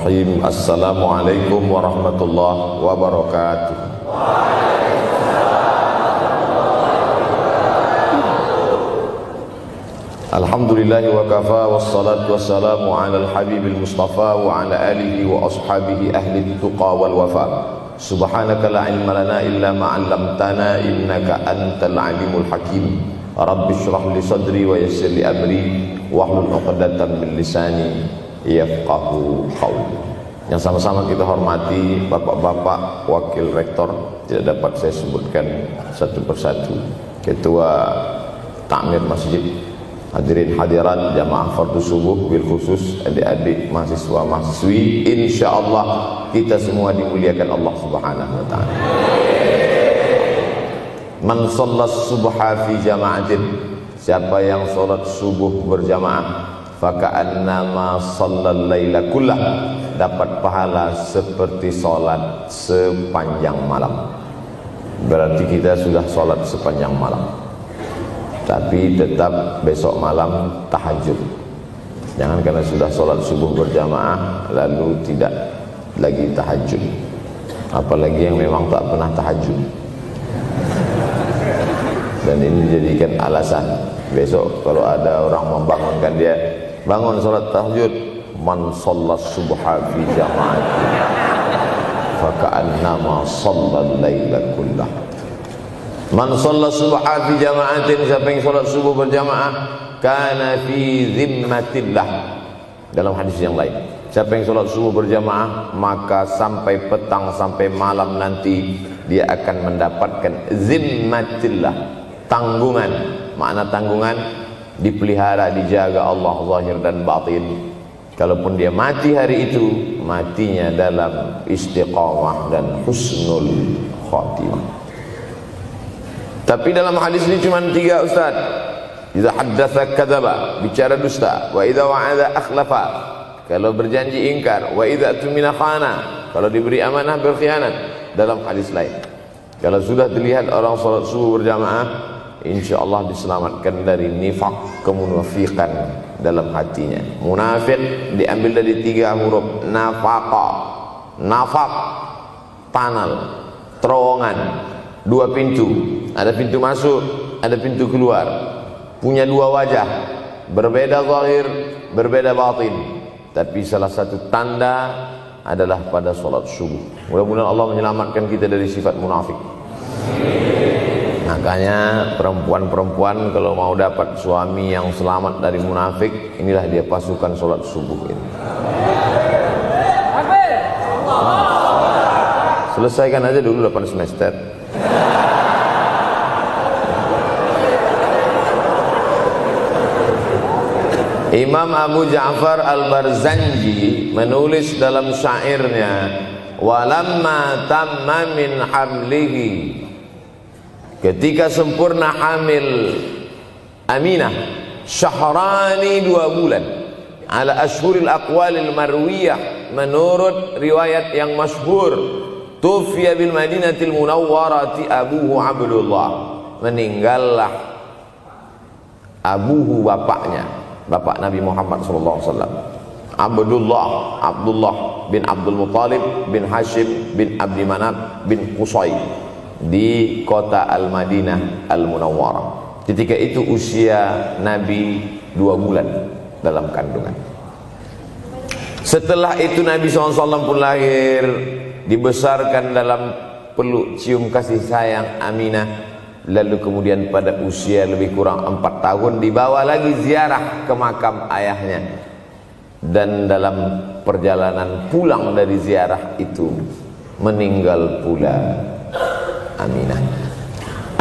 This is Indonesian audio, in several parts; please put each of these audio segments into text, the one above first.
Bismillahirrahmanirrahim. Assalamualaikum warahmatullahi wabarakatuh. Alhamdulillahi wa kafa, wassalatu wassalamu ala al-habibil mustafa wa ala alihi wa ashabihi ahli tuqa wal wafa. Subhanaka la ilma lana illa ma 'allamtana innaka antal alimul hakim. Rabbi shrah li sadri wa yassir li amri wahlul 'uqdatam min lisani yafqahu qawli. Yang sama-sama kita hormati bapak-bapak wakil rektor, tidak dapat saya sebutkan satu persatu, ketua takmir masjid, hadirin hadirat jamaah fardu subuh, bil khusus adik-adik mahasiswa mahasiswi, insyaallah kita semua dimuliakan Allah Subhanahu wa taala. Man shallas subha fi jama'atin, siapa yang salat subuh berjamaah, faka'annama shallal laila kullah, dapat pahala seperti salat sepanjang malam. Berarti kita sudah salat sepanjang malam, tapi tetap besok malam tahajud. Jangan karena sudah sholat subuh berjamaah lalu tidak lagi tahajud. Apalagi yang memang tak pernah tahajud, dan ini dijadikan alasan. Besok kalau ada orang membangunkan dia, bangun sholat tahajud, man shallas subha fi jama'atin faka'annama shallal laila kullah. Man shalla subha fi jama'atin, siapa yang salat subuh berjamaah, kana fi zimmatillah. Dalam hadis yang lain, siapa yang salat subuh berjamaah, maka sampai petang sampai malam nanti dia akan mendapatkan zimmatillah, tanggungan. Makna tanggungan, dipelihara, dijaga Allah zahir dan batin. Kalaupun dia mati hari itu, matinya dalam istiqamah dan husnul khatimah. Tapi dalam hadis ini cuma 3 Ustaz. Idza haddatsa kadzaba, bicara dusta. Wa idza wa'ada akhlafa, kalau berjanji ingkar. Wa idza tumina khana, kalau diberi amanah berkhianat. Dalam hadis lain, kalau sudah dilihat orang salat subuh berjamaah, insyaallah diselamatkan dari nifaq, kemunafikan dalam hatinya. Munafik diambil dari 3 huruf, nafaqa. Nafaq, panal, terowongan, 2 pintu, ada pintu masuk, ada pintu keluar, punya 2 wajah, berbeda zahir, berbeda batin. Tapi salah satu tanda adalah pada salat subuh. Mudah-mudahan Allah menyelamatkan kita dari sifat munafik. Makanya perempuan-perempuan kalau mau dapat suami yang selamat dari munafik, inilah dia pasukan salat subuh ini. Selesaikan aja dulu 8 semester. Imam Abu Ja'far Al-Barzanji menulis dalam syairnya, walamma tamma min hamlihi, ketika sempurna hamil Aminah, syahrani 2 bulan, ala ashhuril aqwalil marwiyah, menurut riwayat yang masyhur, tufiya bil madinatil munawwarati abuhu Abdullah, meninggallah abuhu, bapaknya, bapak Nabi Muhammad SAW, Abdullah bin Abdul Muttalib bin Hashim bin Abdi Manaf bin Qusay, di kota Al-Madinah Al-Munawwarah. Ketika itu usia Nabi 2 bulan dalam kandungan. Setelah itu Nabi SAW pun lahir, dibesarkan dalam peluk cium kasih sayang Aminah. Lalu kemudian pada usia lebih kurang 4 tahun dibawa lagi ziarah ke makam ayahnya. Dan dalam perjalanan pulang dari ziarah itu meninggal pula Aminah.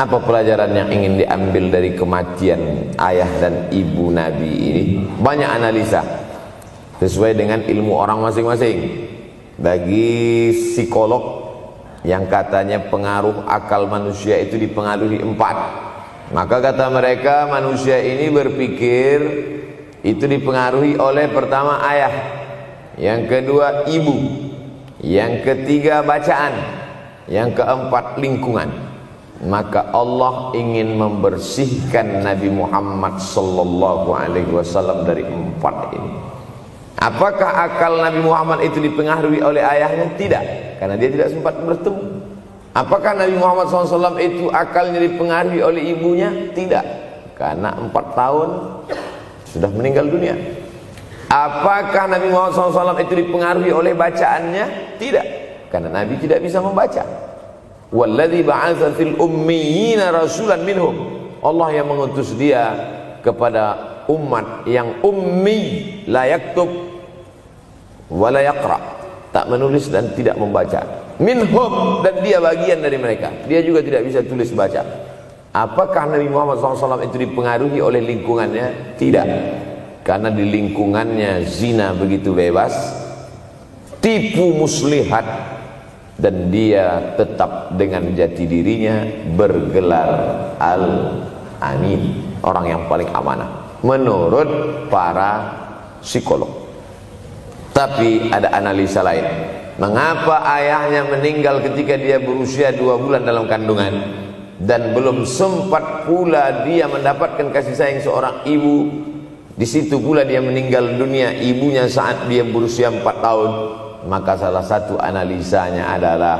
Apa pelajaran yang ingin diambil dari kematian ayah dan ibu Nabi ini? Banyak analisa sesuai dengan ilmu orang masing-masing. Bagi psikolog yang katanya pengaruh akal manusia itu dipengaruhi 4, maka kata mereka manusia ini berpikir itu dipengaruhi oleh pertama ayah, yang kedua ibu, yang ketiga bacaan, yang keempat lingkungan. Maka Allah ingin membersihkan Nabi Muhammad sallallahu alaihi wasallam dari 4 ini. Apakah akal Nabi Muhammad itu dipengaruhi oleh ayahnya? Tidak, karena dia tidak sempat bertemu. Apakah Nabi Muhammad SAW itu akalnya dipengaruhi oleh ibunya? Tidak, karena 4 tahun sudah meninggal dunia. Apakah Nabi Muhammad SAW itu dipengaruhi oleh bacaannya? Tidak, karena Nabi tidak bisa membaca. Walladzi ba'atsa fil ummiyina rasulan minhum. Allah yang mengutus dia kepada umat yang ummi, la yaktub wa la yaqra, tak menulis dan tidak membaca. Minhum, dan dia bagian dari mereka, dia juga tidak bisa tulis baca. Apakah Nabi Muhammad SAW itu dipengaruhi oleh lingkungannya? Tidak, karena di lingkungannya zina begitu bebas, tipu muslihat, dan dia tetap dengan jati dirinya bergelar Al-Amin, orang yang paling amanah menurut para psikolog. Tapi ada analisa lain. Mengapa ayahnya meninggal ketika dia berusia 2 bulan dalam kandungan, dan belum sempat pula dia mendapatkan kasih sayang seorang ibu? Di situ pula dia meninggal dunia, ibunya saat dia berusia 4 tahun. Maka salah satu analisanya adalah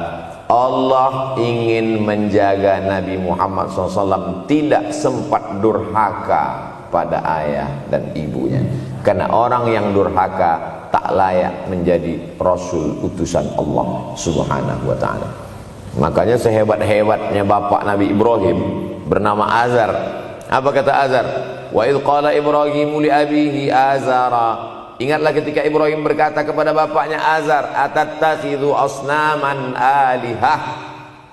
Allah ingin menjaga Nabi Muhammad SAW tidak sempat durhaka pada ayah dan ibunya, karena orang yang durhaka tak layak menjadi rasul utusan Allah Subhanahu wa ta'ala. Makanya sehebat-hebatnya bapak Nabi Ibrahim bernama Azar. Apa kata Azar? Wa idh qala Ibrahimu li abihi Azara. Ingatlah ketika Ibrahim berkata kepada bapaknya Azar, atattakhidhu asnaman alihah.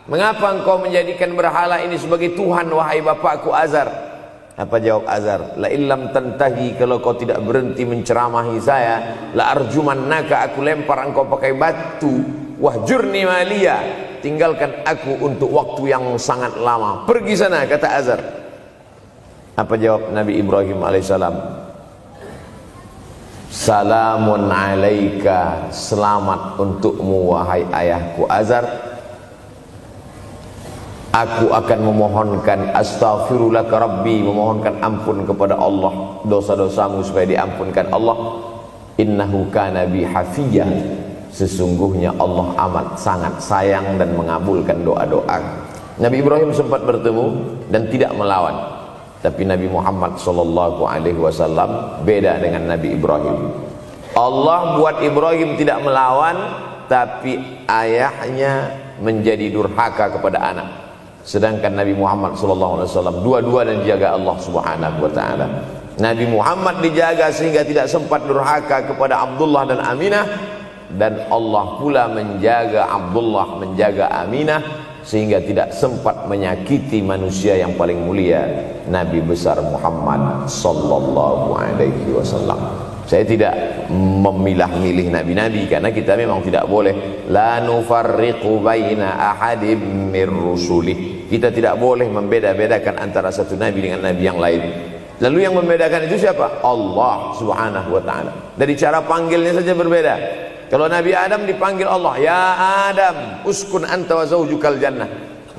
Mengapa engkau menjadikan berhala ini sebagai Tuhan, wahai bapakku Azar? Apa jawab Azar? La illam tantahi, kalau kau tidak berhenti menceramahi saya, la arjumannaka, aku lempar engkau pakai batu. Wahjurni maliya, tinggalkan aku untuk waktu yang sangat lama. Pergi sana, kata Azar. Apa jawab Nabi Ibrahim alaihissalam? Salamun alaika, selamat untukmu wahai ayahku Azar. Aku akan memohonkan astaghfirulaka rabbi, memohonkan ampun kepada Allah dosa-dosamu supaya diampunkan Allah. Innahu kana bi hafiyya, sesungguhnya Allah amat sangat sayang dan mengabulkan doa-doa. Nabi Ibrahim sempat bertemu dan tidak melawan. Tapi Nabi Muhammad SAW beda dengan Nabi Ibrahim. Allah buat Ibrahim tidak melawan, tapi ayahnya menjadi durhaka kepada anak. Sedangkan Nabi Muhammad SAW dua-dua dan dijaga Allah Subhanahu wa ta'ala. Nabi Muhammad dijaga sehingga tidak sempat durhaka kepada Abdullah dan Aminah, dan Allah pula menjaga Abdullah, menjaga Aminah, sehingga tidak sempat menyakiti manusia yang paling mulia, Nabi besar Muhammad sallallahu alaihi wasallam. Saya tidak memilah-milih nabi-nabi, karena kita memang tidak boleh la nufarriqu baina ahadim mir rusulih. Kita tidak boleh membeda-bedakan antara satu nabi dengan nabi yang lain. Lalu yang membedakan itu siapa? Allah Subhanahu wa ta'ala. Dari cara panggilnya saja berbeda. Kalau Nabi Adam dipanggil Allah, ya Adam uskun anta wa zawjukal jannah.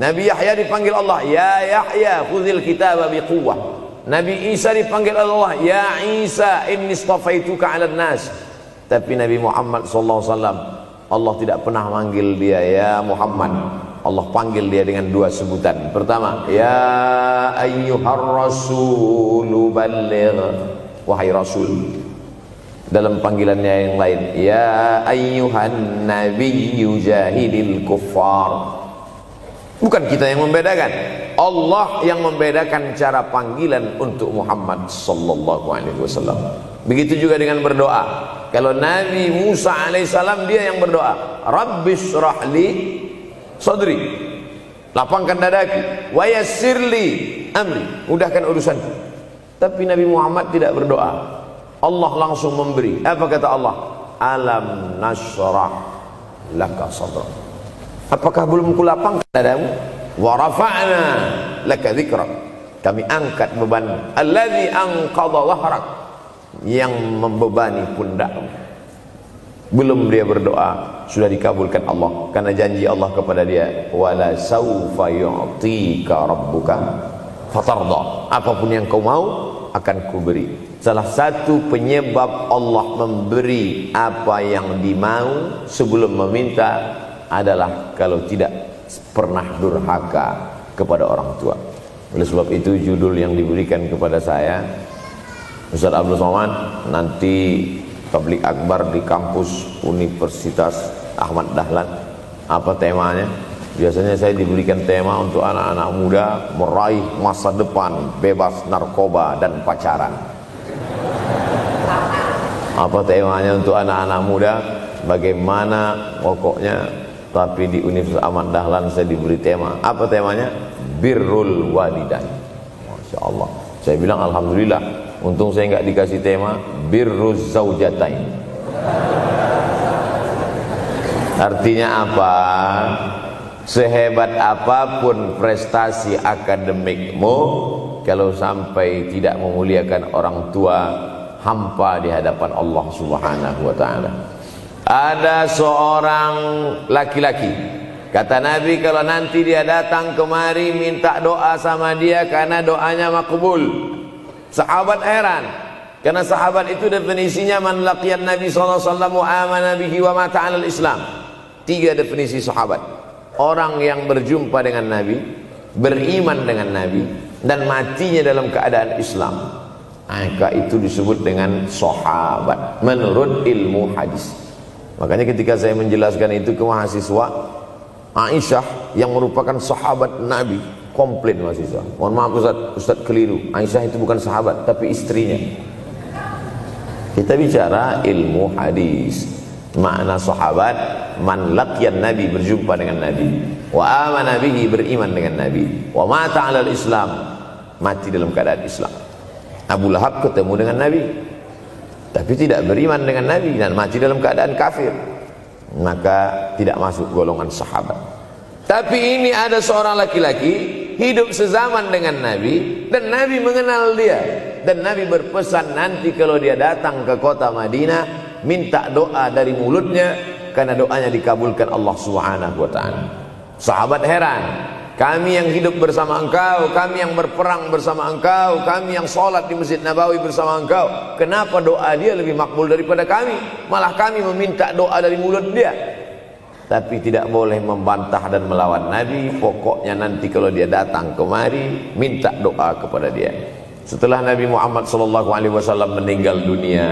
Nabi Yahya dipanggil Allah, ya Yahya khudhil kitaba biquwwah. Nabi Isa dipanggil Allah, ya Isa inni istafaituka 'alan nas. Tapi Nabi Muhammad sallallahu alaihi wasallam, Allah tidak pernah manggil dia ya Muhammad. Allah panggil dia dengan 2 sebutan. Pertama, ya ayyuhar rasulu balligh, wahai rasul. Dalam panggilannya yang lain, ya ayyuhan nabiyyu jahidil kuffar. Bukan kita yang membedakan, Allah yang membedakan cara panggilan untuk Muhammad sallallahu alaihi wasallam. Begitu juga dengan berdoa. Kalau Nabi Musa alaihissalam, dia yang berdoa, Rabbis shrahli sadri, lapangkan dadaku, wa yassirli amri, mudahkan urusanku. Tapi Nabi Muhammad tidak berdoa, Allah langsung memberi. Apa kata Allah? Alam nashrah laka sadrak. Apakah belum kulapangkan dadamu? Wa rafa'na laka dzikrak, kami angkat beban. Allazi anqadha dhahrak, yang membebani pundakmu. Belum dia berdoa, sudah dikabulkan Allah, karena janji Allah kepada dia, wala saufa yu'tika rabbuka fatarda. Apapun yang kau mau, akan kuberi. Salah satu penyebab Allah memberi apa yang dimau sebelum meminta adalah kalau tidak pernah durhaka kepada orang tua. Oleh sebab itu judul yang diberikan kepada saya, Ustaz Abdul Somad, nanti tabligh akbar di kampus Universitas Ahmad Dahlan. Apa temanya? Biasanya saya diberikan tema untuk anak-anak muda meraih masa depan bebas narkoba dan pacaran. Apa temanya untuk anak-anak muda? Bagaimana pokoknya. Tapi di Universitas Ahmad Dahlan saya diberi tema. Apa temanya? Birrul walidain. Masya Allah. Saya bilang alhamdulillah. Untung saya nggak dikasih tema birruz zaujatain. Artinya apa? Sehebat apapun prestasi akademikmu, kalau sampai tidak memuliakan orang tua, hampa di hadapan Allah Subhanahu wa ta'ala. Ada seorang laki-laki, kata Nabi, kalau nanti dia datang kemari minta doa sama dia karena doanya makbul. Sahabat heran, karena sahabat itu definisinya man laqiyan Nabi sallallahu alaihi wasallam wa amana bihi wa mata 'alal Islam. 3 definisi sahabat. Orang yang berjumpa dengan Nabi, beriman dengan Nabi, dan matinya dalam keadaan Islam, maka itu disebut dengan sahabat menurut ilmu hadis. Makanya ketika saya menjelaskan itu ke mahasiswa, Aisyah yang merupakan sahabat Nabi, komplain mahasiswa, mohon maaf Ustaz keliru, Aisyah itu bukan sahabat tapi istrinya. Kita bicara ilmu hadis. Makna sahabat, man laqiyan Nabi, berjumpa dengan Nabi, wa amana bihi, beriman dengan Nabi, wa mata 'alal Islam, mati dalam keadaan Islam. Abu Lahab ketemu dengan Nabi tapi tidak beriman dengan Nabi dan mati dalam keadaan kafir, maka tidak masuk golongan sahabat. Tapi ini ada seorang laki-laki hidup sezaman dengan Nabi dan Nabi mengenal dia, dan Nabi berpesan nanti kalau dia datang ke kota Madinah minta doa dari mulutnya karena doanya dikabulkan Allah Subhanahu wa ta'ala. Sahabat heran, kami yang hidup bersama engkau, kami yang berperang bersama engkau, kami yang sholat di Masjid Nabawi bersama engkau, kenapa doa dia lebih makbul daripada kami? Malah kami meminta doa dari mulut dia. Tapi tidak boleh membantah dan melawan Nabi. Pokoknya nanti kalau dia datang kemari minta doa kepada dia. Setelah Nabi Muhammad SAW meninggal dunia,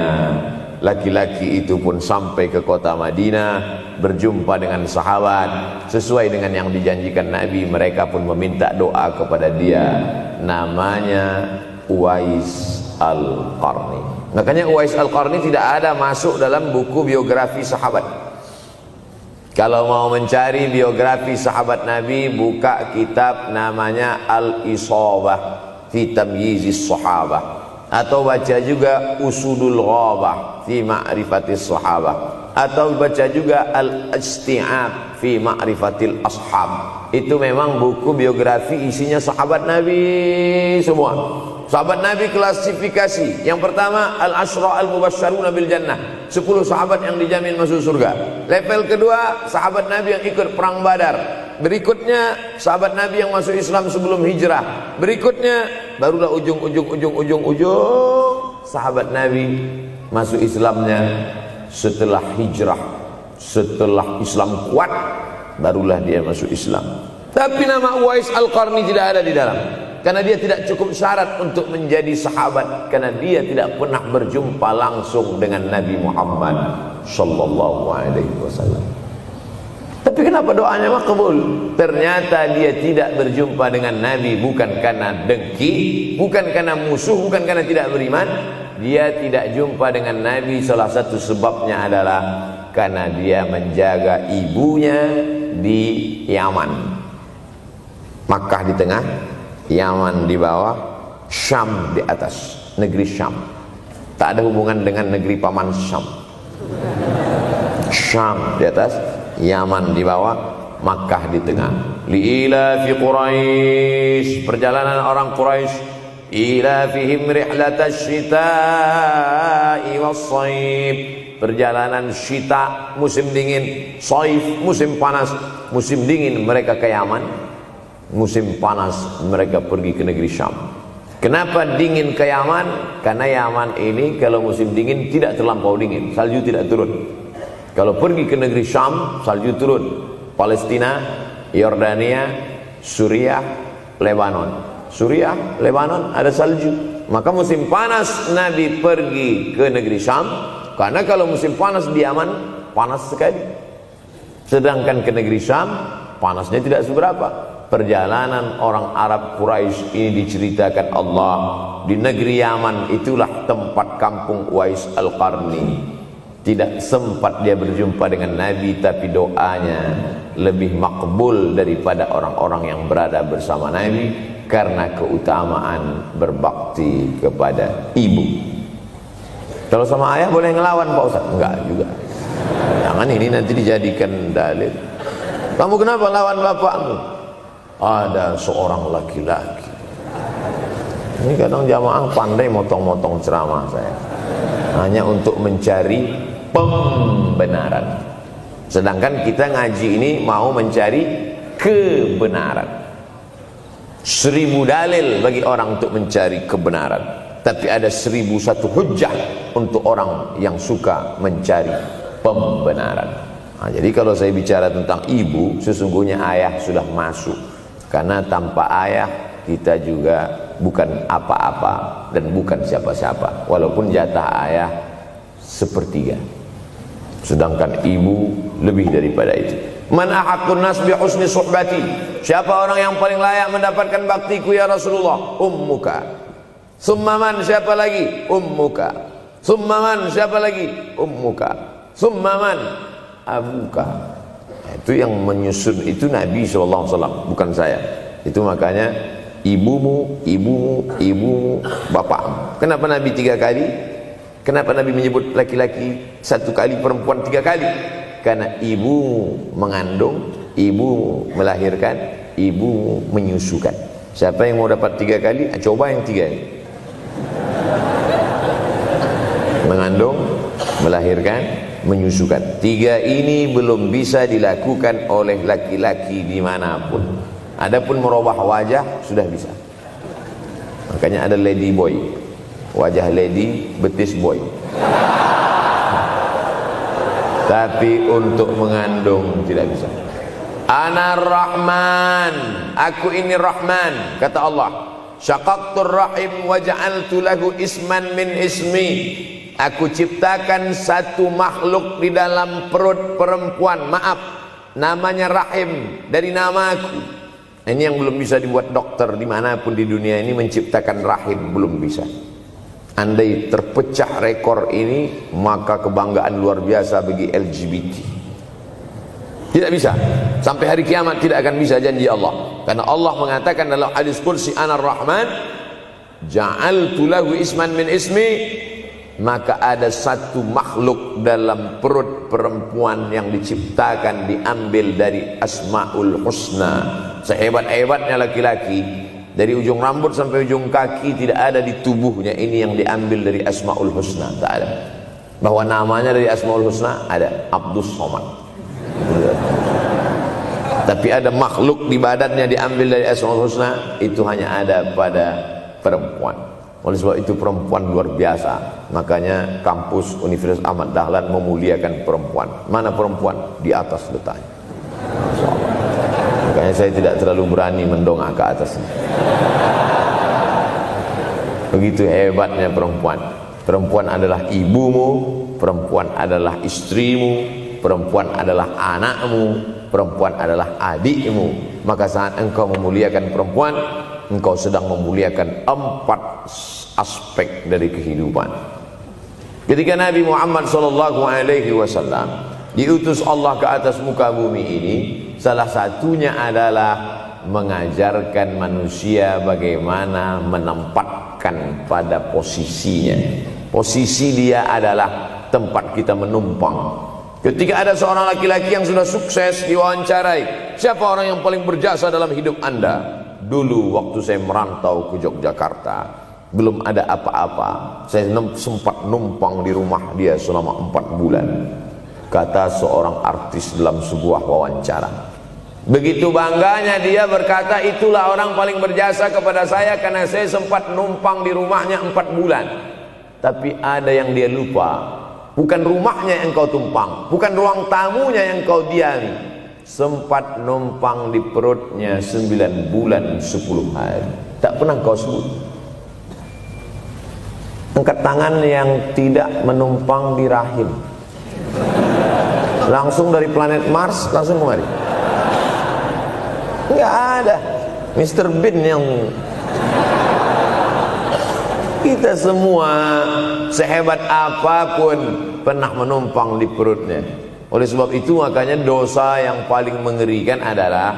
laki-laki itu pun sampai ke kota Madinah, berjumpa dengan sahabat. Sesuai dengan yang dijanjikan Nabi, mereka pun meminta doa kepada dia. Namanya Uwais Al-Qarni. Makanya Uwais Al-Qarni tidak ada masuk dalam buku biografi sahabat. Kalau mau mencari biografi sahabat Nabi, buka kitab namanya Al-Isabah fi Tamyizis Sahabah, atau baca juga Usudul Ghabah fi Ma'rifatis Sahabah, atau baca juga Al-Isti'ab fi Ma'rifatil Ashab. Itu memang buku biografi isinya sahabat Nabi semua. Sahabat Nabi klasifikasi. Yang pertama, Al-Ashra Al-Mubasysyaruna bil Jannah, 10 sahabat yang dijamin masuk surga. Level kedua, sahabat Nabi yang ikut perang Badar. Berikutnya, sahabat Nabi yang masuk Islam sebelum hijrah. Berikutnya, barulah ujung sahabat Nabi masuk Islamnya setelah hijrah. Setelah Islam kuat, barulah dia masuk Islam. Tapi nama Uwais Al-Qarni tidak ada di dalam, karena dia tidak cukup syarat untuk menjadi sahabat, karena dia tidak pernah berjumpa langsung dengan Nabi Muhammad sallallahu alaihi wasallam. Tapi kenapa doanya makbul? Ternyata dia tidak berjumpa dengan Nabi bukan karena dengki, bukan karena musuh, bukan karena tidak beriman. Dia tidak jumpa dengan Nabi, salah satu sebabnya adalah karena dia menjaga ibunya di Yaman. Makkah di tengah, Yaman di bawah, Syam di atas, negeri Syam. Tak ada hubungan dengan negeri paman Syam. Syam di atas, Yaman di bawah, Makkah di tengah. Liila fi Quraisy, perjalanan orang Quraisy. Ila fihim rihlatash shita'i was-shaib, perjalanan syita musim dingin, shaif musim panas. Musim dingin mereka ke Yaman, musim panas mereka pergi ke negeri Syam. Kenapa dingin ke Yaman? Karena Yaman ini kalau musim dingin tidak terlampau dingin, salju tidak turun. Kalau pergi ke negeri Syam, salju turun. Palestina, Yordania, Suriah, Lebanon. Suriah, Lebanon ada salju. Maka musim panas Nabi pergi ke negeri Syam, karena kalau musim panas di Yaman panas sekali. Sedangkan ke negeri Syam panasnya tidak seberapa. Perjalanan orang Arab Quraisy ini diceritakan Allah, di negeri Yaman itulah tempat kampung Uwais Al-Qarni. Tidak sempat dia berjumpa dengan Nabi, tapi doanya lebih makbul daripada orang-orang yang berada bersama Nabi, karena keutamaan berbakti kepada ibu. Kalau sama ayah boleh ngelawan Pak Ustaz? Enggak juga. Jangan ini nanti dijadikan dalil. Kamu kenapa lawan bapakmu? Ada seorang laki-laki. Ini kadang jamaah pandai motong-motong ceramah saya, hanya untuk mencari pembenaran. Sedangkan kita ngaji ini mau mencari kebenaran. 1000 dalil bagi orang untuk mencari kebenaran, tapi ada 1001 hujjah untuk orang yang suka mencari pembenaran. Nah, jadi kalau saya bicara tentang ibu, sesungguhnya ayah sudah masuk. Karena tanpa ayah kita juga bukan apa-apa dan bukan siapa-siapa. Walaupun jatah ayah sepertiga, sedangkan ibu lebih daripada itu. Man ahaqqun nas bi husni suhbati. Siapa orang yang paling layak mendapatkan baktiku ya Rasulullah? Ummuka. Summa man, siapa lagi? Ummuka. Summa man, siapa lagi? Ummuka. Summa man, abuka. Itu yang menyusun itu Nabi SAW, bukan saya. Itu makanya ibumu, ibumu, ibumu, bapakmu. Kenapa Nabi 3 kali? Kenapa Nabi menyebut laki-laki 1 kali, perempuan 3 kali? Karena ibumu mengandung, ibumu melahirkan, ibumu menyusukan. Siapa yang mau dapat 3 kali? Coba yang 3 ini. Mengandung, melahirkan, menyusukan. 3 ini belum bisa dilakukan oleh laki-laki dimanapun. Adapun merubah wajah sudah bisa. Makanya ada lady boy, wajah lady, betis boy. Tapi untuk mengandung tidak bisa. Ana Rahman, aku ini Rahman, kata Allah. Syaqaqtur rahim wa ja'altu lahu isman min ismi. Aku ciptakan satu makhluk di dalam perut perempuan, maaf, namanya rahim, dari namaku. Ini yang belum bisa dibuat dokter dimanapun di dunia ini, menciptakan rahim, belum bisa. Andai terpecah rekor ini, maka kebanggaan luar biasa bagi LGBT. Tidak bisa, sampai hari kiamat tidak akan bisa, janji Allah. Karena Allah mengatakan dalam hadis qudsi, Ana Rahman ja'altu lahu isman min ismi. Maka ada satu makhluk dalam perut perempuan yang diciptakan, diambil dari Asmaul Husna. Sehebat-hebatnya laki-laki, dari ujung rambut sampai ujung kaki tidak ada di tubuhnya ini yang diambil dari Asmaul Husna, tak ada. Bahwa namanya dari Asmaul Husna ada, Abdus Somad. Tapi ada makhluk di badannya diambil dari Asmaul Husna, itu hanya ada pada perempuan. Oleh sebab itu perempuan luar biasa. Makanya kampus Universitas Ahmad Dahlan memuliakan perempuan. Mana perempuan? Di atas letaknya. Makanya saya tidak terlalu berani mendongak ke atas. Begitu hebatnya perempuan. Perempuan adalah ibumu, perempuan adalah istrimu, perempuan adalah anakmu, perempuan adalah adikmu. Maka saat engkau memuliakan perempuan, engkau sedang memuliakan 4 aspek dari kehidupan. Ketika Nabi Muhammad SAW diutus Allah ke atas muka bumi ini, salah satunya adalah mengajarkan manusia bagaimana menempatkan pada posisinya. Posisi dia adalah tempat kita menumpang. Ketika ada seorang laki-laki yang sudah sukses diwawancarai, siapa orang yang paling berjasa dalam hidup Anda? Dulu waktu saya merantau ke Yogyakarta, belum ada apa-apa, saya sempat numpang di rumah dia selama 4 bulan. Kata seorang artis dalam sebuah wawancara, Begitu bangganya dia berkata, itulah orang paling berjasa kepada saya karena saya sempat numpang di rumahnya 4 bulan. Tapi ada yang dia lupa, bukan rumahnya yang kau tumpang, bukan ruang tamunya yang kau diami, sempat numpang di perutnya 9 bulan 10 hari. Tak pernah kau sebut. Angkat tangan yang tidak menumpang di rahim, langsung dari planet Mars langsung kemari. Enggak ada. Mr. Bean yang kita semua sehebat apapun pernah menumpang di perutnya. Oleh sebab itu makanya dosa yang paling mengerikan adalah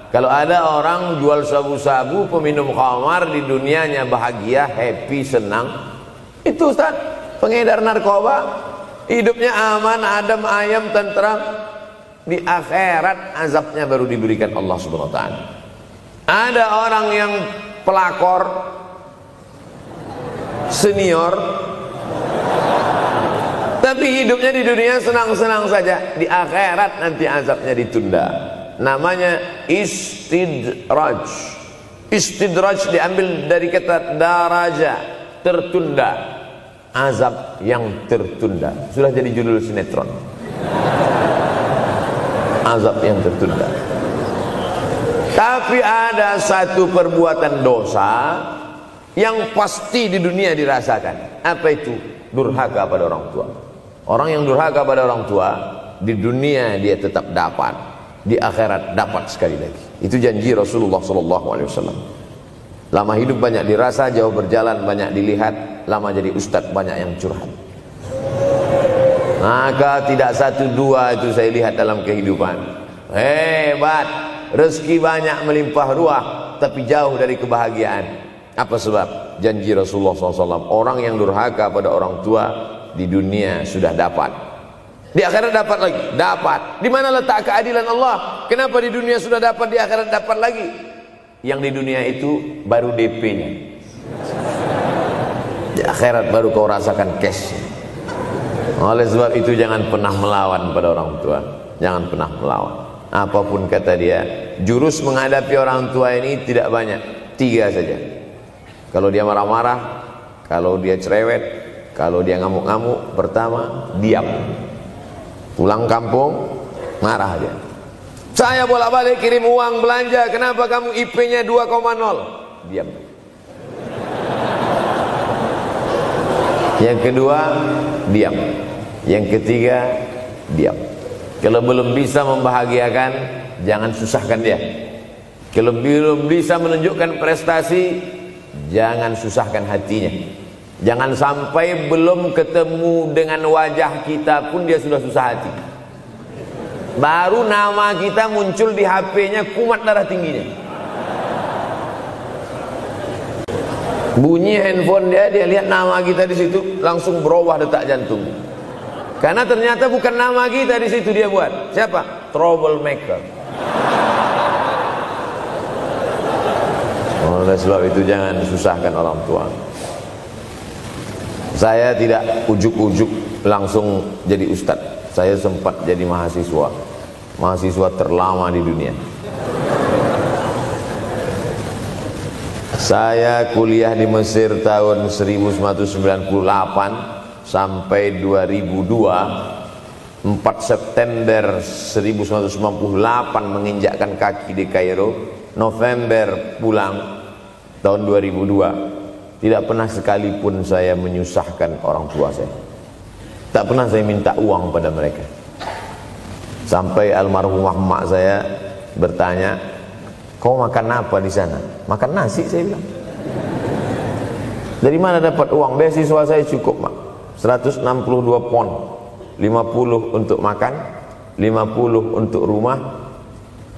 kalau ada orang jual sabu-sabu, peminum khamar, di dunianya bahagia, happy, senang. Itu Ustaz, pengedar narkoba, hidupnya aman, adem, ayam, tentram. Di akhirat azabnya baru diberikan Allah Subhanahu wa taala. Ada orang yang pelakor senior tapi hidupnya di dunia senang-senang saja, di akhirat nanti azabnya ditunda. Namanya istidraj. Istidraj diambil dari kata daraja, tertunda. Azab yang tertunda. Sudah jadi judul sinetron. Azab yang tertunda. Tapi ada satu perbuatan dosa yang pasti di dunia dirasakan. Apa itu? Durhaka pada orang tua. Orang yang durhaka pada orang tua, di dunia dia tetap dapat, di akhirat dapat sekali lagi. Itu janji Rasulullah SAW. Lama hidup banyak dirasa, jauh berjalan banyak dilihat, lama jadi ustadz banyak yang curhat. Maka tidak 1 2 itu saya lihat dalam kehidupan. Hebat, rezeki banyak melimpah ruah, tapi jauh dari kebahagiaan. Apa sebab? Janji Rasulullah SAW. Orang yang durhaka pada orang tua di dunia sudah dapat, di akhirat dapat lagi. Dapat. Di mana letak keadilan Allah? Kenapa di dunia sudah dapat, di akhirat dapat lagi? Yang di dunia itu baru DP-nya, di akhirat baru kau rasakan cash. Oleh sebab itu jangan pernah melawan pada orang tua. Jangan pernah melawan. Apapun kata dia, jurus menghadapi orang tua ini tidak banyak, 3 saja. Kalau dia marah-marah, kalau dia cerewet, kalau dia ngamuk-ngamuk, pertama diam. Pulang kampung marah dia. Saya bolak-balik kirim uang belanja, kenapa kamu IP-nya 2,0? Diam. Yang kedua, diam. Yang ketiga, diam. Kalau belum bisa membahagiakan, jangan susahkan dia. Kalau belum bisa menunjukkan prestasi, jangan susahkan hatinya. Jangan sampai belum ketemu dengan wajah kita pun dia sudah susah hati. Baru nama kita muncul di HP-nya, kumat darah tingginya. Bunyi handphone dia lihat nama kita di situ, langsung berubah detak jantung. Karena ternyata bukan nama kita di situ dia buat. Siapa? Troublemaker. Oleh sebab itu jangan susahkan orang tua. Saya tidak ujuk-ujuk langsung jadi ustadz. Saya sempat jadi mahasiswa terlama di dunia. Saya kuliah di Mesir tahun 1998 sampai 2002. 4 September 1998 menginjakkan kaki di Kairo. November pulang tahun 2002. Tidak pernah sekalipun saya menyusahkan orang tua saya. Tak pernah saya minta uang pada mereka. Sampai almarhumah emak saya bertanya, "Kau makan apa di sana?" "Makan nasi," saya bilang. "Dari mana dapat uang?" "Beasiswa saya cukup, Mak. 162 pon. 50 untuk makan, 50 untuk rumah,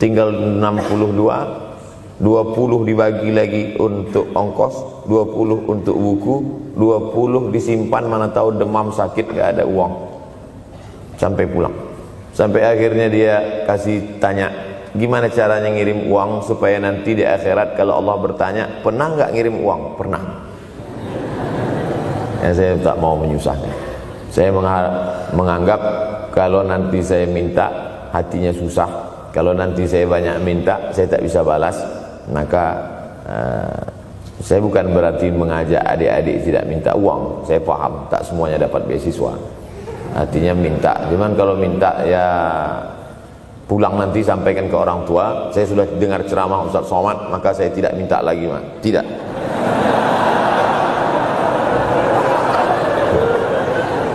tinggal 62. 20 dibagi lagi untuk ongkos, 20 untuk buku, 20 disimpan, mana tahu demam sakit gak ada uang." Sampai pulang. Sampai akhirnya dia kasih tanya, "Gimana caranya ngirim uang supaya nanti di akhirat kalau Allah bertanya, pernah gak ngirim uang?" "Pernah." Ya, saya tak mau menyusahkan. Saya menganggap kalau nanti saya minta hatinya susah, Kalau nanti saya banyak minta, saya tak bisa balas, maka saya bukan berarti mengajak adik-adik tidak minta uang. Saya paham tak semuanya dapat beasiswa, artinya minta. Cuman kalau minta ya pulang nanti sampaikan ke orang tua, saya sudah dengar ceramah Ustaz Somad, maka saya tidak minta lagi, tidak.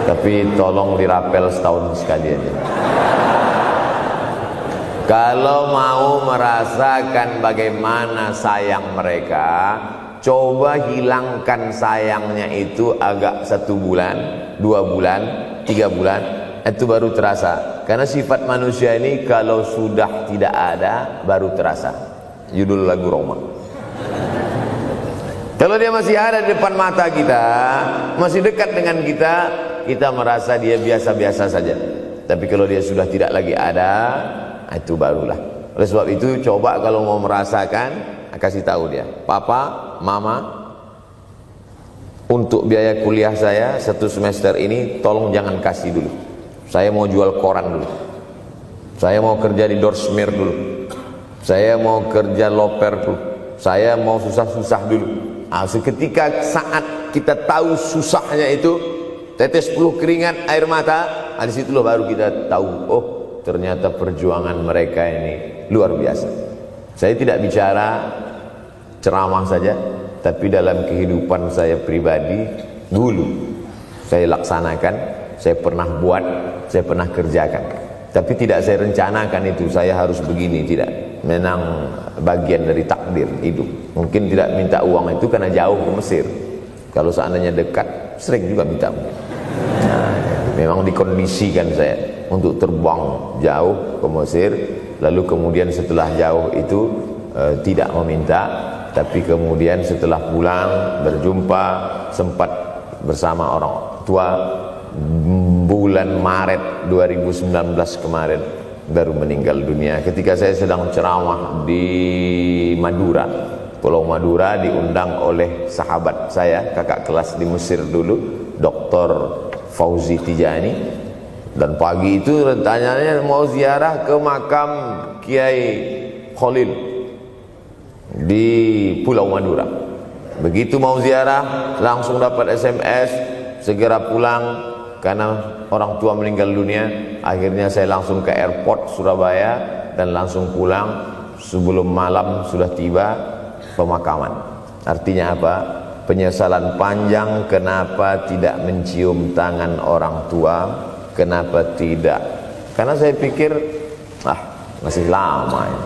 Tapi tolong dirapel setahun sekali aja. Kalau mau merasakan bagaimana sayang mereka, coba hilangkan sayangnya itu agak 1 bulan, 2 bulan, 3 bulan, itu baru terasa. Karena sifat manusia ini kalau sudah tidak ada baru terasa. Judul lagu Roma. Kalau dia masih ada di depan mata kita, masih dekat dengan kita, kita merasa dia biasa-biasa saja. Tapi kalau dia sudah tidak lagi ada, itu barulah. Oleh sebab itu coba kalau mau merasakan, kasih tahu dia, papa, mama, untuk biaya kuliah saya 1 semester ini tolong jangan kasih dulu. Saya mau jual koran dulu. Saya mau kerja di Dorsmir dulu. Saya mau kerja loper dulu. Saya mau susah-susah dulu. Seketika saat kita tahu susahnya itu, tetes peluh keringat, air mata, di situ loh baru kita tahu, oh ternyata perjuangan mereka ini luar biasa. Saya tidak bicara ceramah saja, tapi dalam kehidupan saya pribadi dulu saya laksanakan, saya pernah buat, saya pernah kerjakan. Tapi tidak saya rencanakan itu, saya harus begini, tidak. Memang bagian dari takdir hidup. Mungkin tidak minta uang itu karena jauh ke Mesir. Kalau seandainya dekat, sering juga minta. Memang dikondisikan saya untuk terbang jauh ke Mesir, lalu kemudian setelah jauh itu tidak meminta, tapi kemudian setelah pulang berjumpa, sempat bersama orang tua. Bulan Maret 2019 kemarin baru meninggal dunia ketika saya sedang ceramah di Madura, Pulau Madura, diundang oleh sahabat saya, kakak kelas di Mesir dulu, Dr. Fauzi Tijani. Dan pagi itu rencananya mau ziarah ke makam Kiai Khalil di Pulau Madura. Begitu mau ziarah langsung dapat SMS, segera pulang karena orang tua meninggal dunia. Akhirnya saya langsung ke airport Surabaya dan langsung pulang. Sebelum malam sudah tiba pemakaman. Artinya apa? Penyesalan panjang, kenapa tidak mencium tangan orang tua, kenapa tidak? Karena saya pikir masih lama ya.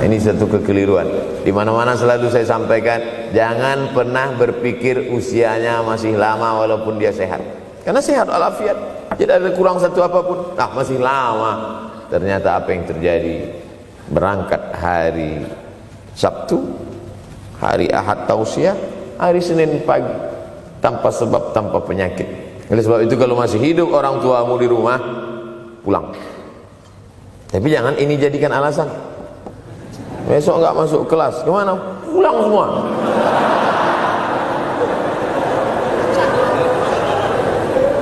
Ini satu kekeliruan. Di mana-mana selalu saya sampaikan, jangan pernah berpikir usianya masih lama walaupun dia sehat. Karena sehat walafiat, tidak ada kurang satu apapun. Masih lama. Ternyata apa yang terjadi? Berangkat hari Sabtu, hari Ahad tausiah, hari Senin pagi, tanpa sebab, tanpa penyakit. Oleh sebab itu kalau masih hidup orang tuamu di rumah, pulang. Tapi jangan ini jadikan alasan. Besok enggak masuk kelas, kemana? Pulang semua.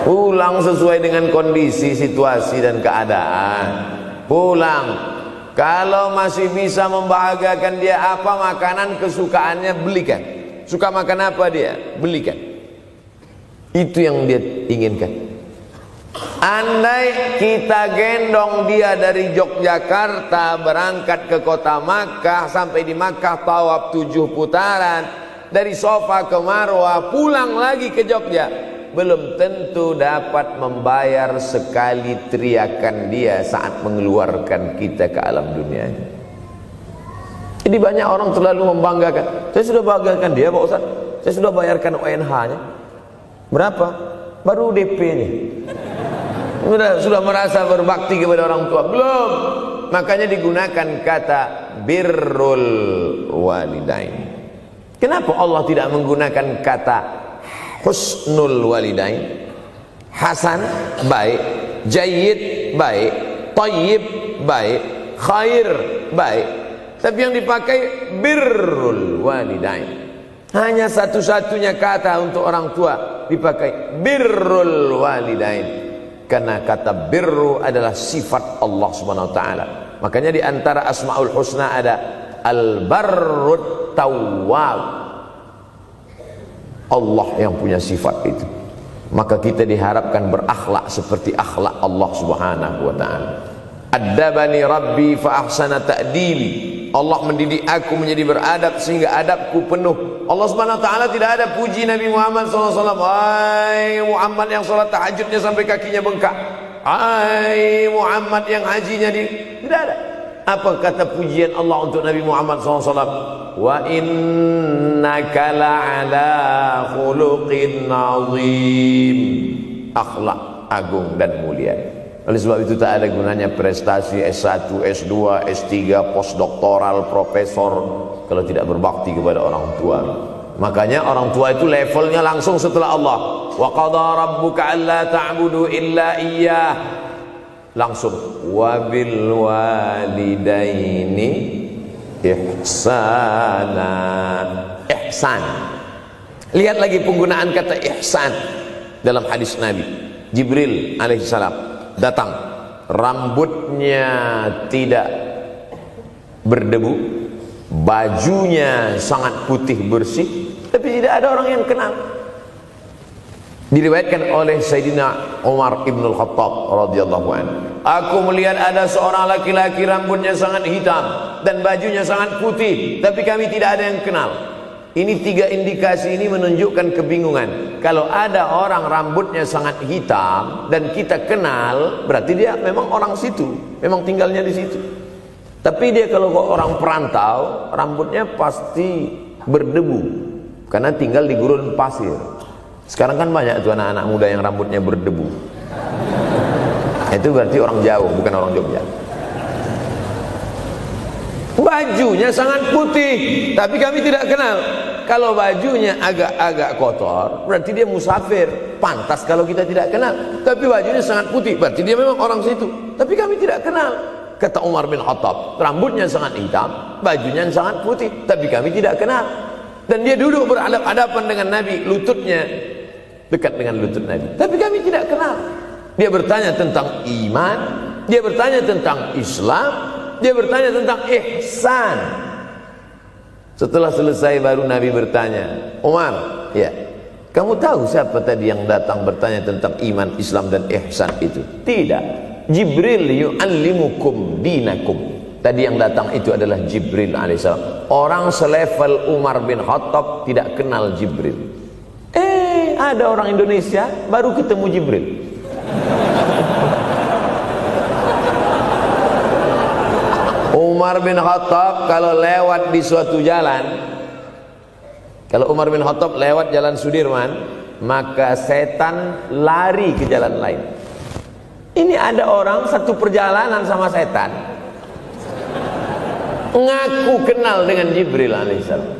Pulang sesuai dengan kondisi, situasi dan keadaan. Pulang. Kalau masih bisa membahagiakan dia apa makanan kesukaannya, belikan. Suka makan apa dia? Belikan. Itu yang dia inginkan. Andai kita gendong dia dari Yogyakarta berangkat ke kota Makkah, sampai di Makkah tawaf 7 putaran, dari Safa ke Marwah, pulang lagi ke Jogja, belum tentu dapat membayar sekali teriakan dia saat mengeluarkan kita ke alam dunia. Jadi banyak orang terlalu membanggakan. Saya sudah banggakan dia Pak Ustaz, saya sudah bayarkan ONH-nya. Berapa? Baru DP-nya. Sudah merasa berbakti kepada orang tua? Belum. Makanya digunakan kata birrul walidain. Kenapa Allah tidak menggunakan kata husnul walidain? Hasan baik, jayyid baik, thayyib baik, khair baik. Tapi yang dipakai birrul walidain. Hanya satu-satunya kata untuk orang tua dipakai birrul walidain. Karena kata birru adalah sifat Allah Subhanahu wa taala. Makanya di antara Asmaul Husna ada Al-Barrut Tawwab. Allah yang punya sifat itu. Maka kita diharapkan berakhlak seperti akhlak Allah Subhanahu wa taala. Addabani Rabbi fa ahsana ta'dibi. Allah mendidik aku menjadi beradab sehingga adabku penuh. Allah Subhanahu wa taala tidak ada puji Nabi Muhammad SAW. Hai Muhammad yang salat tahajudnya sampai kakinya bengkak. Hai Muhammad yang hajinya tidak ada. Apa kata pujian Allah untuk Nabi Muhammad SAW? Wa innaka la'ala khuluqin azim. Akhlak agung dan mulia. Oleh sebab itu tak ada gunanya prestasi S1, S2, S3, postdoktoral, profesor kalau tidak berbakti kepada orang tua. Makanya orang tua itu levelnya langsung setelah Allah. Wa qadha rabbuka alla ta'budu illa iyyah. Langsung wa bil walidaini ihsana. Ihsan. Lihat lagi penggunaan kata ihsan dalam hadis Nabi. Jibril alaihissalam datang, rambutnya tidak berdebu, bajunya sangat putih bersih, tapi tidak ada orang yang kenal. Diriwayatkan oleh Sayyidina Umar ibn al-Khattab radhiyallahu anhu, aku melihat ada seorang laki-laki rambutnya sangat hitam dan bajunya sangat putih, tapi kami tidak ada yang kenal. Ini tiga indikasi ini menunjukkan kebingungan. Kalau ada orang rambutnya sangat hitam dan kita kenal, berarti dia memang orang situ, memang tinggalnya di situ. Tapi dia kalau orang perantau, rambutnya pasti berdebu karena tinggal di gurun pasir. Sekarang kan banyak tuh anak-anak muda yang rambutnya berdebu. Itu berarti orang jauh, bukan orang Jogja. Bajunya sangat putih, tapi kami tidak kenal. Kalau bajunya agak-agak kotor, berarti dia musafir. Pantas kalau kita tidak kenal. Tapi bajunya sangat putih, berarti dia memang orang situ. Tapi kami tidak kenal. Kata Umar bin Khattab, rambutnya sangat hitam, bajunya sangat putih, tapi kami tidak kenal. Dan dia duduk berhadapan dengan Nabi, lututnya dekat dengan lutut Nabi, tapi kami tidak kenal. Dia bertanya tentang iman, dia bertanya tentang Islam, dia bertanya tentang ihsan. Setelah selesai baru Nabi bertanya, Umar, ya, kamu tahu siapa tadi yang datang bertanya tentang iman, Islam dan ihsan itu? Tidak, Jibril yu'allimukum dinakum. Tadi yang datang itu adalah Jibril alaihissalam. Orang selevel Umar bin Khattab tidak kenal Jibril. Ada orang Indonesia baru ketemu Jibril. Umar bin Khattab kalau lewat di suatu jalan, kalau Umar bin Khattab lewat jalan Sudirman, maka setan lari ke jalan lain. Ini ada orang satu perjalanan sama setan, ngaku kenal dengan Jibril alaihissalam.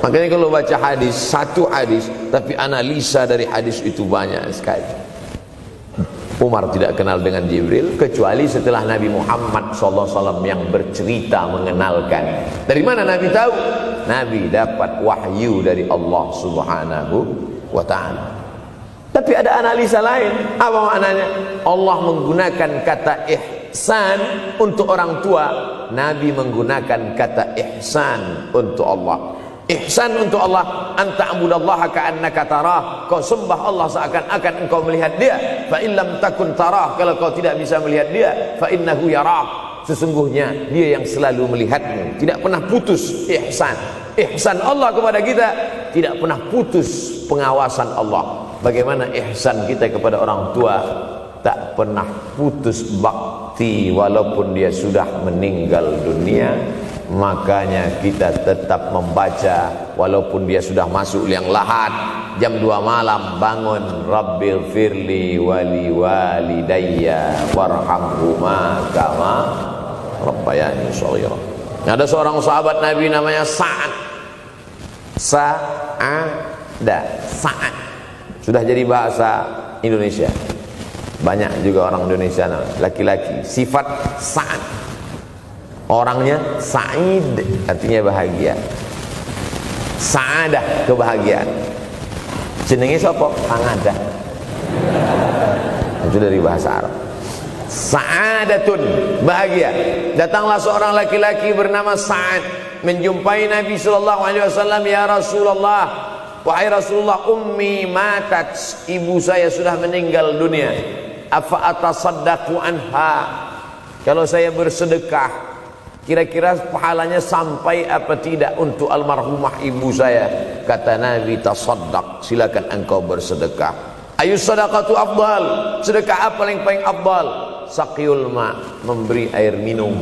Makanya kalau baca hadis, satu hadis, tapi analisa dari hadis itu banyak sekali. Umar tidak kenal dengan Jibril kecuali setelah Nabi Muhammad SAW yang bercerita mengenalkan. Dari mana Nabi tahu? Nabi dapat wahyu dari Allah Subhanahu wa ta'ala. Tapi ada analisa lain. Apa maknanya? Allah menggunakan kata ihsan untuk orang tua, Nabi menggunakan kata ihsan untuk Allah. Ihsan untuk Allah, anta'budallaha ka'annaka tarah, kau sembah Allah seakan-akan engkau melihat dia. Fa in lam takun tarah, kalau kau tidak bisa melihat dia, fa innahu yarak, sesungguhnya dia yang selalu melihatmu. Tidak pernah putus ihsan. Ihsan Allah kepada kita, tidak pernah putus pengawasan Allah. Bagaimana ihsan kita kepada orang tua? Tak pernah putus bakti walaupun dia sudah meninggal dunia. Makanya kita tetap membaca walaupun dia sudah masuk liang lahat, jam 2 malam bangun, Rabbil firli wali walidayya warhamhuma kama rabbayani shaghira. Ada seorang sahabat Nabi namanya Sa'ad. Sa'ad sudah jadi bahasa Indonesia. Banyak juga orang Indonesia laki-laki sifat Sa'ad. Orangnya Sa'id, artinya bahagia. Sa'adah, kebahagiaan. Jenenge sapa? Pangadah. Itu dari bahasa Arab. Sa'adatun, bahagia. Datanglah seorang laki-laki bernama Sa'ad menjumpai Nabi sallallahu alaihi wasallam. Ya Rasulullah, wahai Rasulullah, ummi matat, ibu saya sudah meninggal dunia. Afa atasaddaqu anha, kalau saya bersedekah kira-kira pahalanya sampai apa tidak untuk almarhumah ibu saya? Kata Nabi, tasaddaq, silakan engkau bersedekah. Ayu sadaqatu afdal, sedekah apa yang paling afdal? Saqiyul ma, memberi air minum.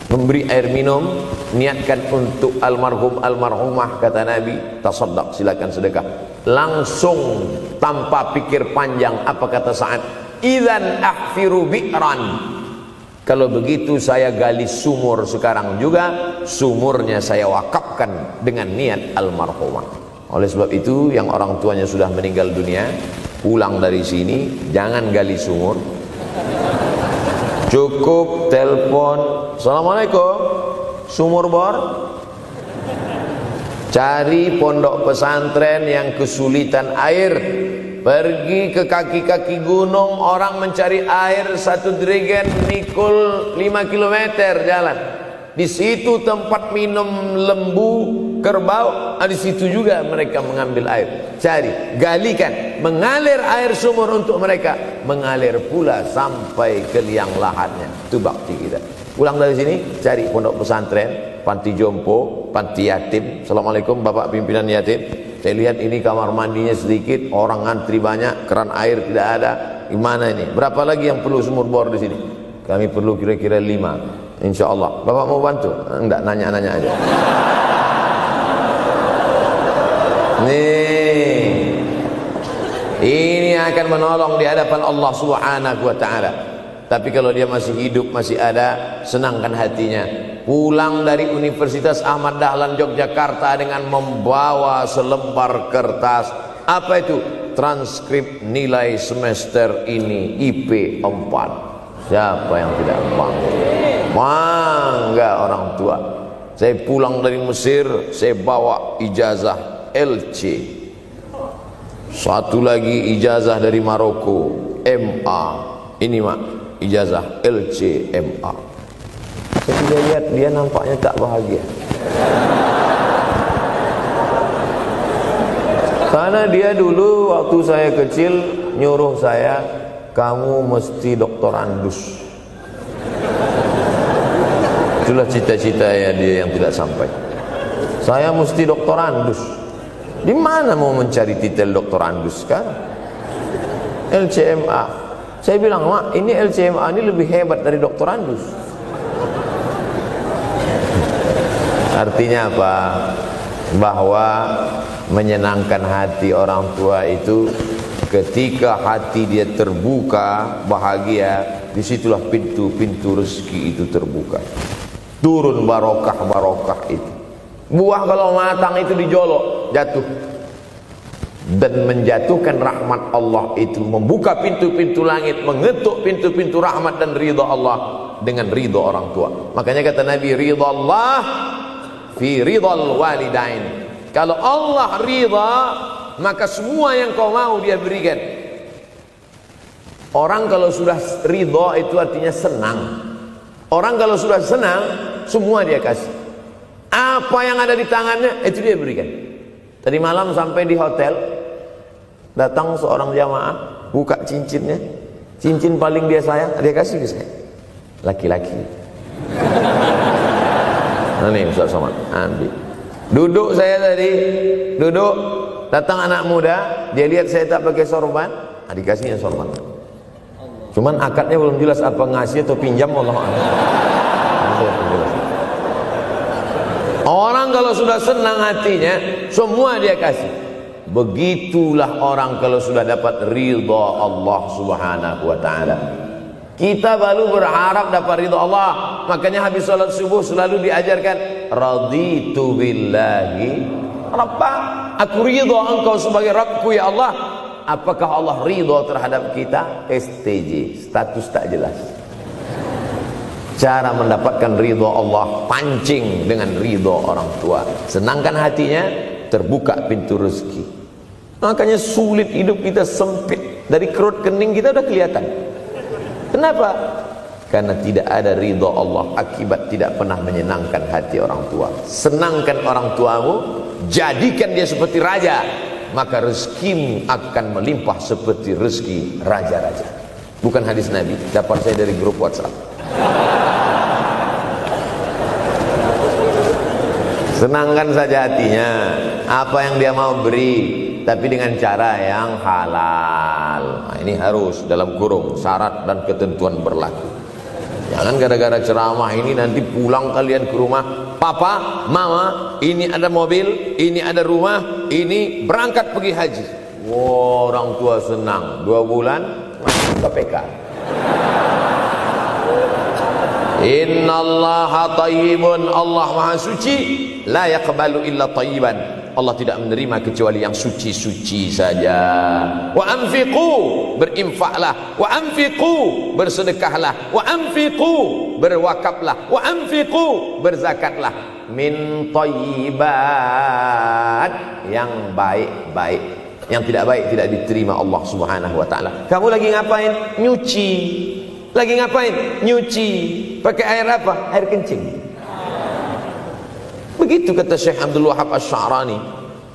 Memberi air minum, niatkan untuk almarhum almarhumah, kata Nabi, tasaddaq, silakan sedekah. Langsung tanpa pikir panjang, apa kata Sa'ad? Idzan ahfiru bi'ran, kalau begitu saya gali sumur sekarang juga, sumurnya saya wakafkan dengan niat almarhumah. Oleh sebab itu, yang orang tuanya sudah meninggal dunia, pulang dari sini jangan gali sumur, cukup telepon, assalamualaikum, sumur bor. Cari pondok pesantren yang kesulitan air, pergi ke kaki-kaki gunung, orang mencari air satu jerigen mikul 5 km jalan. Di situ tempat minum lembu, kerbau, di situ juga mereka mengambil air. Cari, galikan, mengalir air sumur untuk mereka, mengalir pula sampai ke liang lahatnya. Itu bakti kita. Pulang dari sini, cari pondok pesantren, panti jompo, panti yatim. Assalamualaikum Bapak pimpinan yatim, saya lihat ini kamar mandinya sedikit, orang ngantri banyak, keran air tidak ada. Gimana ini? Berapa lagi yang perlu sumur bor di sini? Kami perlu kira-kira 5. Insya Allah. Bapak mau bantu? Enggak, nanya-nanya aja. Nih, ini akan menolong di hadapan Allah Subhanahu wa ta'ala. Tapi kalau dia masih hidup, masih ada, senangkan hatinya. Pulang dari Universitas Ahmad Dahlan Yogyakarta dengan membawa selembar kertas. Apa itu? Transkrip nilai semester ini IP 4. Siapa yang tidak bangga? Bangga orang tua. Saya pulang dari Mesir, saya bawa ijazah LC. Satu lagi ijazah dari Maroko, MA. Ini mak, ijazah LC MA. Saya tidak lihat dia nampaknya tak bahagia. Karena dia dulu waktu saya kecil nyuruh saya, kamu mesti doktorandus. Itulah cita-cita ya dia yang tidak sampai. Saya mesti doktorandus. Di mana mau mencari titel doktorandus sekarang? LCMA. Saya bilang, mak, ini LCMA ini lebih hebat dari doktorandus. Artinya apa? Bahwa menyenangkan hati orang tua itu ketika hati dia terbuka, bahagia, disitulah pintu-pintu rezeki itu terbuka. Turun barokah-barokah itu. Buah kalau matang itu dijolok, jatuh. Dan menjatuhkan rahmat Allah itu, membuka pintu-pintu langit, mengetuk pintu-pintu rahmat dan ridha Allah dengan ridha orang tua. Makanya kata Nabi, ridha Allah fi ridhal walidain. Kalau Allah ridha, maka semua yang kau mau dia berikan. Orang kalau sudah ridha itu artinya senang. Orang kalau sudah senang, semua dia kasih. Apa yang ada di tangannya, itu dia berikan. Tadi malam sampai di hotel, datang seorang jamaah, buka cincinnya. Cincin paling dia sayang, dia kasih ke saya. Laki-laki. Nah nih Ustaz Somad, ambil. Duduk saya tadi, duduk. Datang anak muda, dia lihat saya tak pakai sorban, dikasihnya sorban. Cuman akadnya belum jelas apa ngasih atau pinjam, Allah a'lam. Orang kalau sudah senang hatinya, semua dia kasih. Begitulah orang kalau sudah dapat ridha Allah Subhanahu wa ta'ala. Kita baru berharap dapat ridha Allah. Makanya habis salat subuh selalu diajarkan, raditu billahi Rabba, aku ridha engkau sebagai Rabbku ya Allah. Apakah Allah ridha terhadap kita? STJ, status tak jelas. Cara mendapatkan ridha Allah, pancing dengan ridha orang tua. Senangkan hatinya, terbuka pintu rezeki. Makanya sulit hidup kita, sempit. Dari kerut kening kita udah kelihatan. Kenapa? Karena tidak ada ridha Allah akibat tidak pernah menyenangkan hati orang tua. Senangkan orang tuamu, jadikan dia seperti raja, maka rezekimu akan melimpah seperti rezeki raja-raja. Bukan hadis Nabi, dapat saya dari grup WhatsApp. Senangkan saja hatinya, apa yang dia mau beri, tapi dengan cara yang halal. Nah, ini harus dalam kurung syarat dan ketentuan berlaku. Jangan gara-gara ceramah ini nanti pulang kalian ke rumah, papa, mama, ini ada mobil, ini ada rumah, ini berangkat pergi haji. Wow, orang tua senang, 2 bulan masuk KPK. Innallaha tayyibun, Allah maha suci, la yaqbalu illa tayyiban. Allah tidak menerima kecuali yang suci-suci saja. Wa anfiqu, berinfaklah. Wa anfiqu, bersedekahlah. Wa anfiqu, berwakaflah. Wa anfiqu, berzakatlah. Min thayyibat, yang baik-baik. Yang tidak baik tidak diterima Allah Subhanahu wa taala. Kamu lagi ngapain? Nyuci. Lagi ngapain? Nyuci. Pakai air apa? Air kencing. Begitu kata Syekh Abdul Wahab Asy-Sya'rani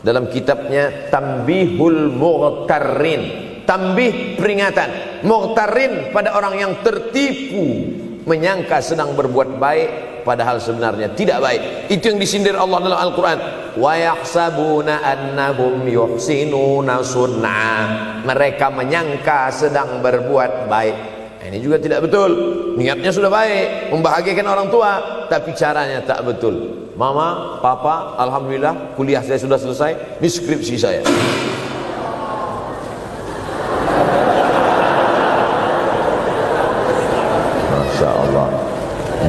dalam kitabnya Tanbihul Mughtarrin. Tanbih, peringatan. Mughtarrin, pada orang yang tertipu, menyangka sedang berbuat baik padahal sebenarnya tidak baik. Itu yang disindir Allah dalam Al-Quran. Wa yahsabuna annahum yuhsinuna sun'a. Mereka menyangka sedang berbuat baik. Ini juga tidak betul. Niatnya sudah baik, membahagiakan orang tua, tapi caranya tak betul. Mama, papa, alhamdulillah kuliah saya sudah selesai, ini skripsi saya. Masya Allah.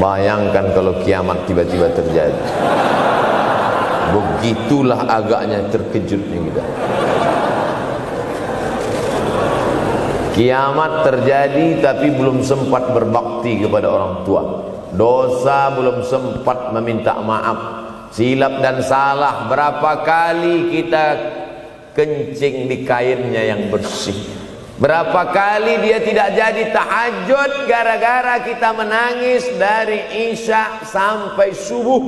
Bayangkan kalau kiamat tiba-tiba terjadi. Begitulah agaknya terkejutnya kita. Kiamat terjadi tapi belum sempat berbakti kepada orang tua. Dosa belum sempat meminta maaf. Silap dan salah, berapa kali kita kencing di kainnya yang bersih. Berapa kali dia tidak jadi tahajud gara-gara kita menangis dari Isya sampai subuh.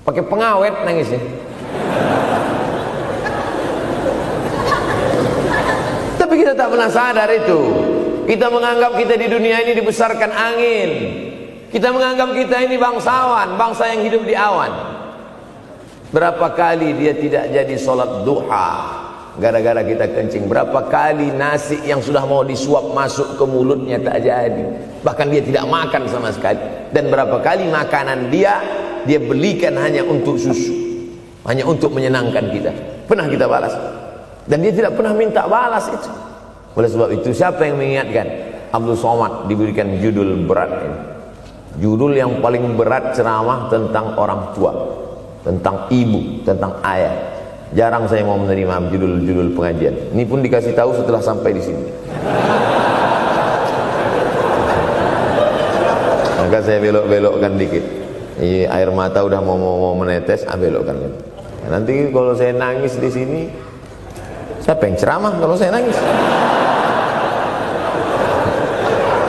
Pakai pengawet nangisnya. Tapi kita tak pernah sadar itu. Kita menganggap kita di dunia ini dibesarkan angin. Kita menganggap kita ini bangsawan, bangsa yang hidup di awan. Berapa kali dia tidak jadi sholat duha gara-gara kita kencing. Berapa kali nasi yang sudah mau disuap masuk ke mulutnya tak jadi. Bahkan dia tidak makan sama sekali. Dan berapa kali makanan dia belikan hanya untuk susu, hanya untuk menyenangkan kita. Pernah kita balas. Dan dia tidak pernah minta balas itu. Oleh sebab itu, siapa yang mengingatkan? Abdul Somad diberikan judul berat ini. Judul yang paling berat ceramah tentang orang tua, tentang ibu, tentang ayah. Jarang saya mau menerima judul-judul pengajian. Ini pun dikasih tahu setelah sampai di sini. Maka saya belok-belokkan dikit. Air mata udah mau menetes, belokkan. Nanti kalau saya nangis di sini, siapa yang ceramah kalau saya nangis?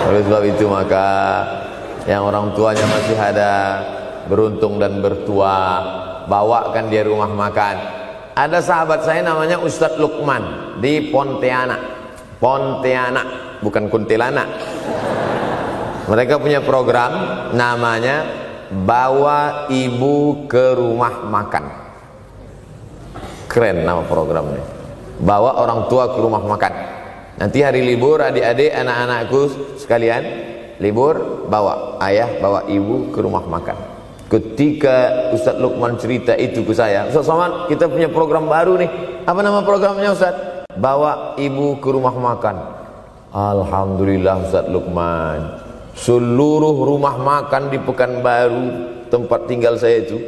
Oleh sebab itu maka yang orang tuanya masih ada, beruntung dan bertua, bawakan dia rumah makan. Ada sahabat saya namanya Ustadz Lukman di Pontianak, bukan Kuntilanak. Mereka punya program namanya Bawa Ibu ke Rumah Makan. Keren nama programnya. Bawa orang tua ke rumah makan. Nanti hari libur adik-adik, anak-anakku sekalian libur, bawa ayah, bawa ibu ke rumah makan. Ketika Ustadz Lukman cerita itu ke saya, Ustadz Somad, kita punya program baru nih. Apa nama programnya Ustadz? Bawa ibu ke rumah makan. Alhamdulillah Ustadz Lukman, seluruh rumah makan di Pekanbaru tempat tinggal saya itu,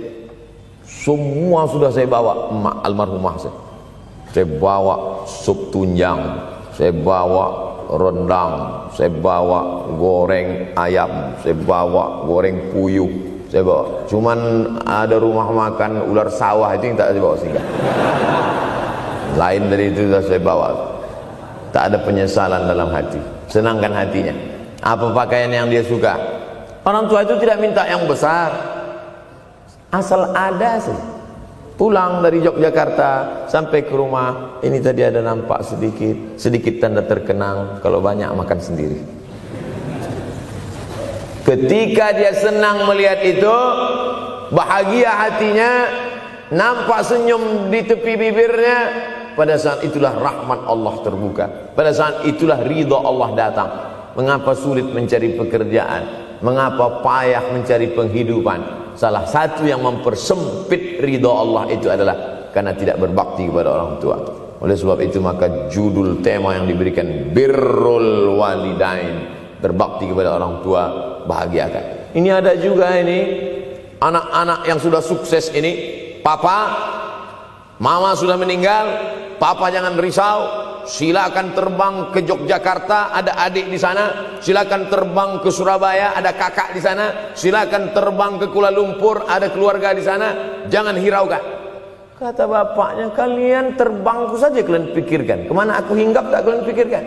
semua sudah saya bawa. Emak almarhumah saya bawa sup tunjang, saya bawa rendang, saya bawa goreng ayam, saya bawa goreng puyuh, saya bawa. Cuman ada rumah makan ular sawah itu yang tak saya bawa singgah. Lain dari itu sudah saya bawa. Tak ada penyesalan dalam hati. senangkan hatinya. Apa pakaian yang dia suka? Orang tua itu tidak minta yang besar, asal ada sih. Pulang dari Yogyakarta sampai ke rumah, ini tadi ada nampak sedikit tanda terkenang, kalau banyak makan sendiri. Ketika dia senang melihat itu, bahagia hatinya, nampak senyum di tepi bibirnya, pada saat itulah rahmat Allah terbuka. Pada saat itulah ridha Allah datang. Mengapa sulit mencari pekerjaan? Mengapa payah mencari penghidupan? Salah satu yang mempersempit ridha Allah itu adalah karena tidak berbakti kepada orang tua. Oleh sebab itu maka judul tema yang diberikan birrul walidain, berbakti kepada orang tua, bahagiakan. Ini ada juga ini anak-anak yang sudah sukses ini, papa, mama sudah meninggal, papa jangan risau, silakan terbang ke Yogyakarta, ada adik di sana, silakan terbang ke Surabaya, ada kakak di sana, silakan terbang ke Kuala Lumpur, ada keluarga di sana, jangan hiraukan. Kata bapaknya, kalian terbangku saja kalian pikirkan, kemana aku hinggap tak kalian pikirkan.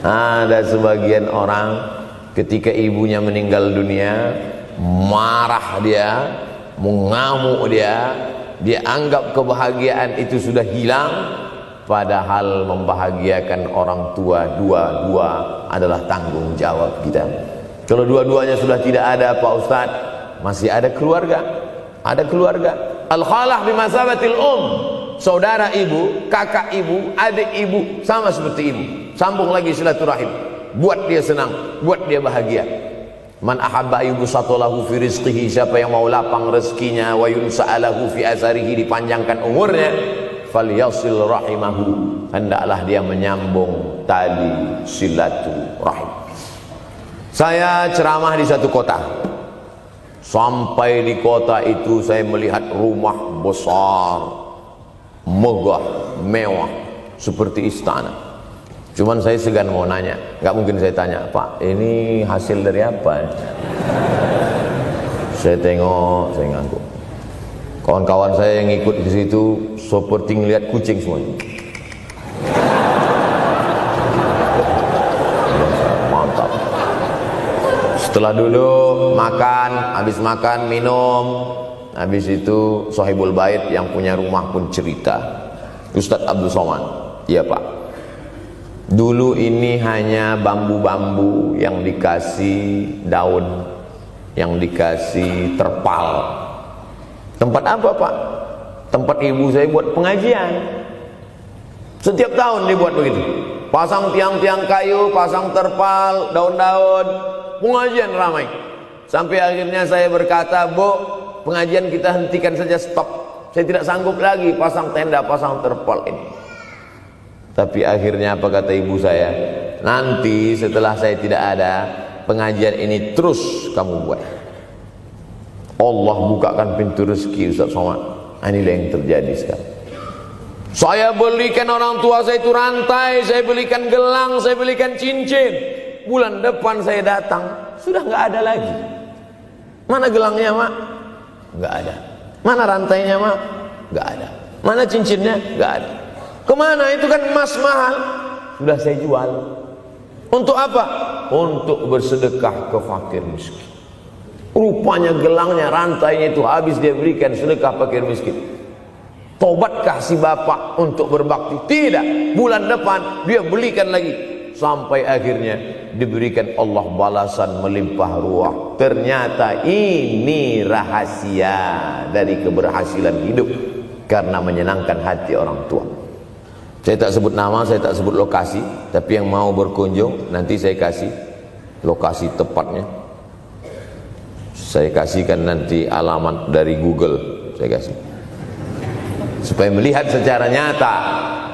Ada sebagian orang ketika ibunya meninggal dunia, marah dia, mengamuk dia anggap kebahagiaan itu sudah hilang, padahal membahagiakan orang tua dua-dua adalah tanggung jawab kita. Kalau dua-duanya sudah tidak ada Pak Ustadz, masih ada keluarga. Ada keluarga. Al-khalah bimasabatil saudara ibu, kakak ibu, adik ibu, sama seperti ibu. Sambung lagi silaturahim, buat dia senang, buat dia bahagia. Man ahabba yubsatalahu fi rizqihi, siapa yang mau lapang rezekinya, wa yunsa'alahu fi azarihi, dipanjangkan umurnya, falyasil rahimahu, hendaklah dia menyambung tali silaturahim. Saya ceramah di satu kota. Sampai di kota itu saya melihat rumah besar, megah, mewah, seperti istana. Cuman saya segan mau nanya, nggak mungkin saya tanya, Pak, ini hasil dari apa? Saya tengok, saya ngangguk. Kawan-kawan saya yang ikut di situ seperti ngelihat kucing semuanya. Mantap. Setelah duduk, makan, habis makan, minum, habis itu Sohibul Bait yang punya rumah pun cerita. Ustadz Abdul Somad, iya Pak. Dulu ini hanya bambu-bambu yang dikasih daun, yang dikasih terpal. Tempat apa Pak? Tempat ibu saya buat pengajian. Setiap tahun dibuat begitu. Pasang tiang-tiang kayu, pasang terpal, daun-daun, pengajian ramai. Sampai akhirnya saya berkata, Bu, pengajian kita hentikan saja, stop. Saya tidak sanggup lagi pasang tenda, pasang terpal ini. Tapi akhirnya apa kata ibu saya? Nanti setelah saya tidak ada, pengajian ini terus kamu buat. Allah bukakan pintu rezeki Ustaz Somad. Inilah yang terjadi sekarang. Saya belikan orang tua saya itu rantai, saya belikan gelang, saya belikan cincin. Bulan depan saya datang, sudah nggak ada lagi. Mana gelangnya Mak? Nggak ada. Mana rantainya Mak? Nggak ada. Mana cincinnya? Nggak ada. Kemana? Itu kan emas mahal. Sudah saya jual. Untuk apa? Untuk bersedekah ke fakir miskin. Rupanya gelangnya, rantainya itu habis dia berikan sedekah fakir miskin. Tobatkah si bapak untuk berbakti? Tidak. Bulan depan dia belikan lagi. Sampai akhirnya diberikan Allah balasan melimpah ruah. Ternyata ini rahasia dari keberhasilan hidup, karena menyenangkan hati orang tua. Saya tak sebut nama, saya tak sebut lokasi, tapi yang mau berkunjung nanti saya kasih lokasi tepatnya. Saya kasihkan nanti alamat dari Google, saya kasih. Supaya melihat secara nyata,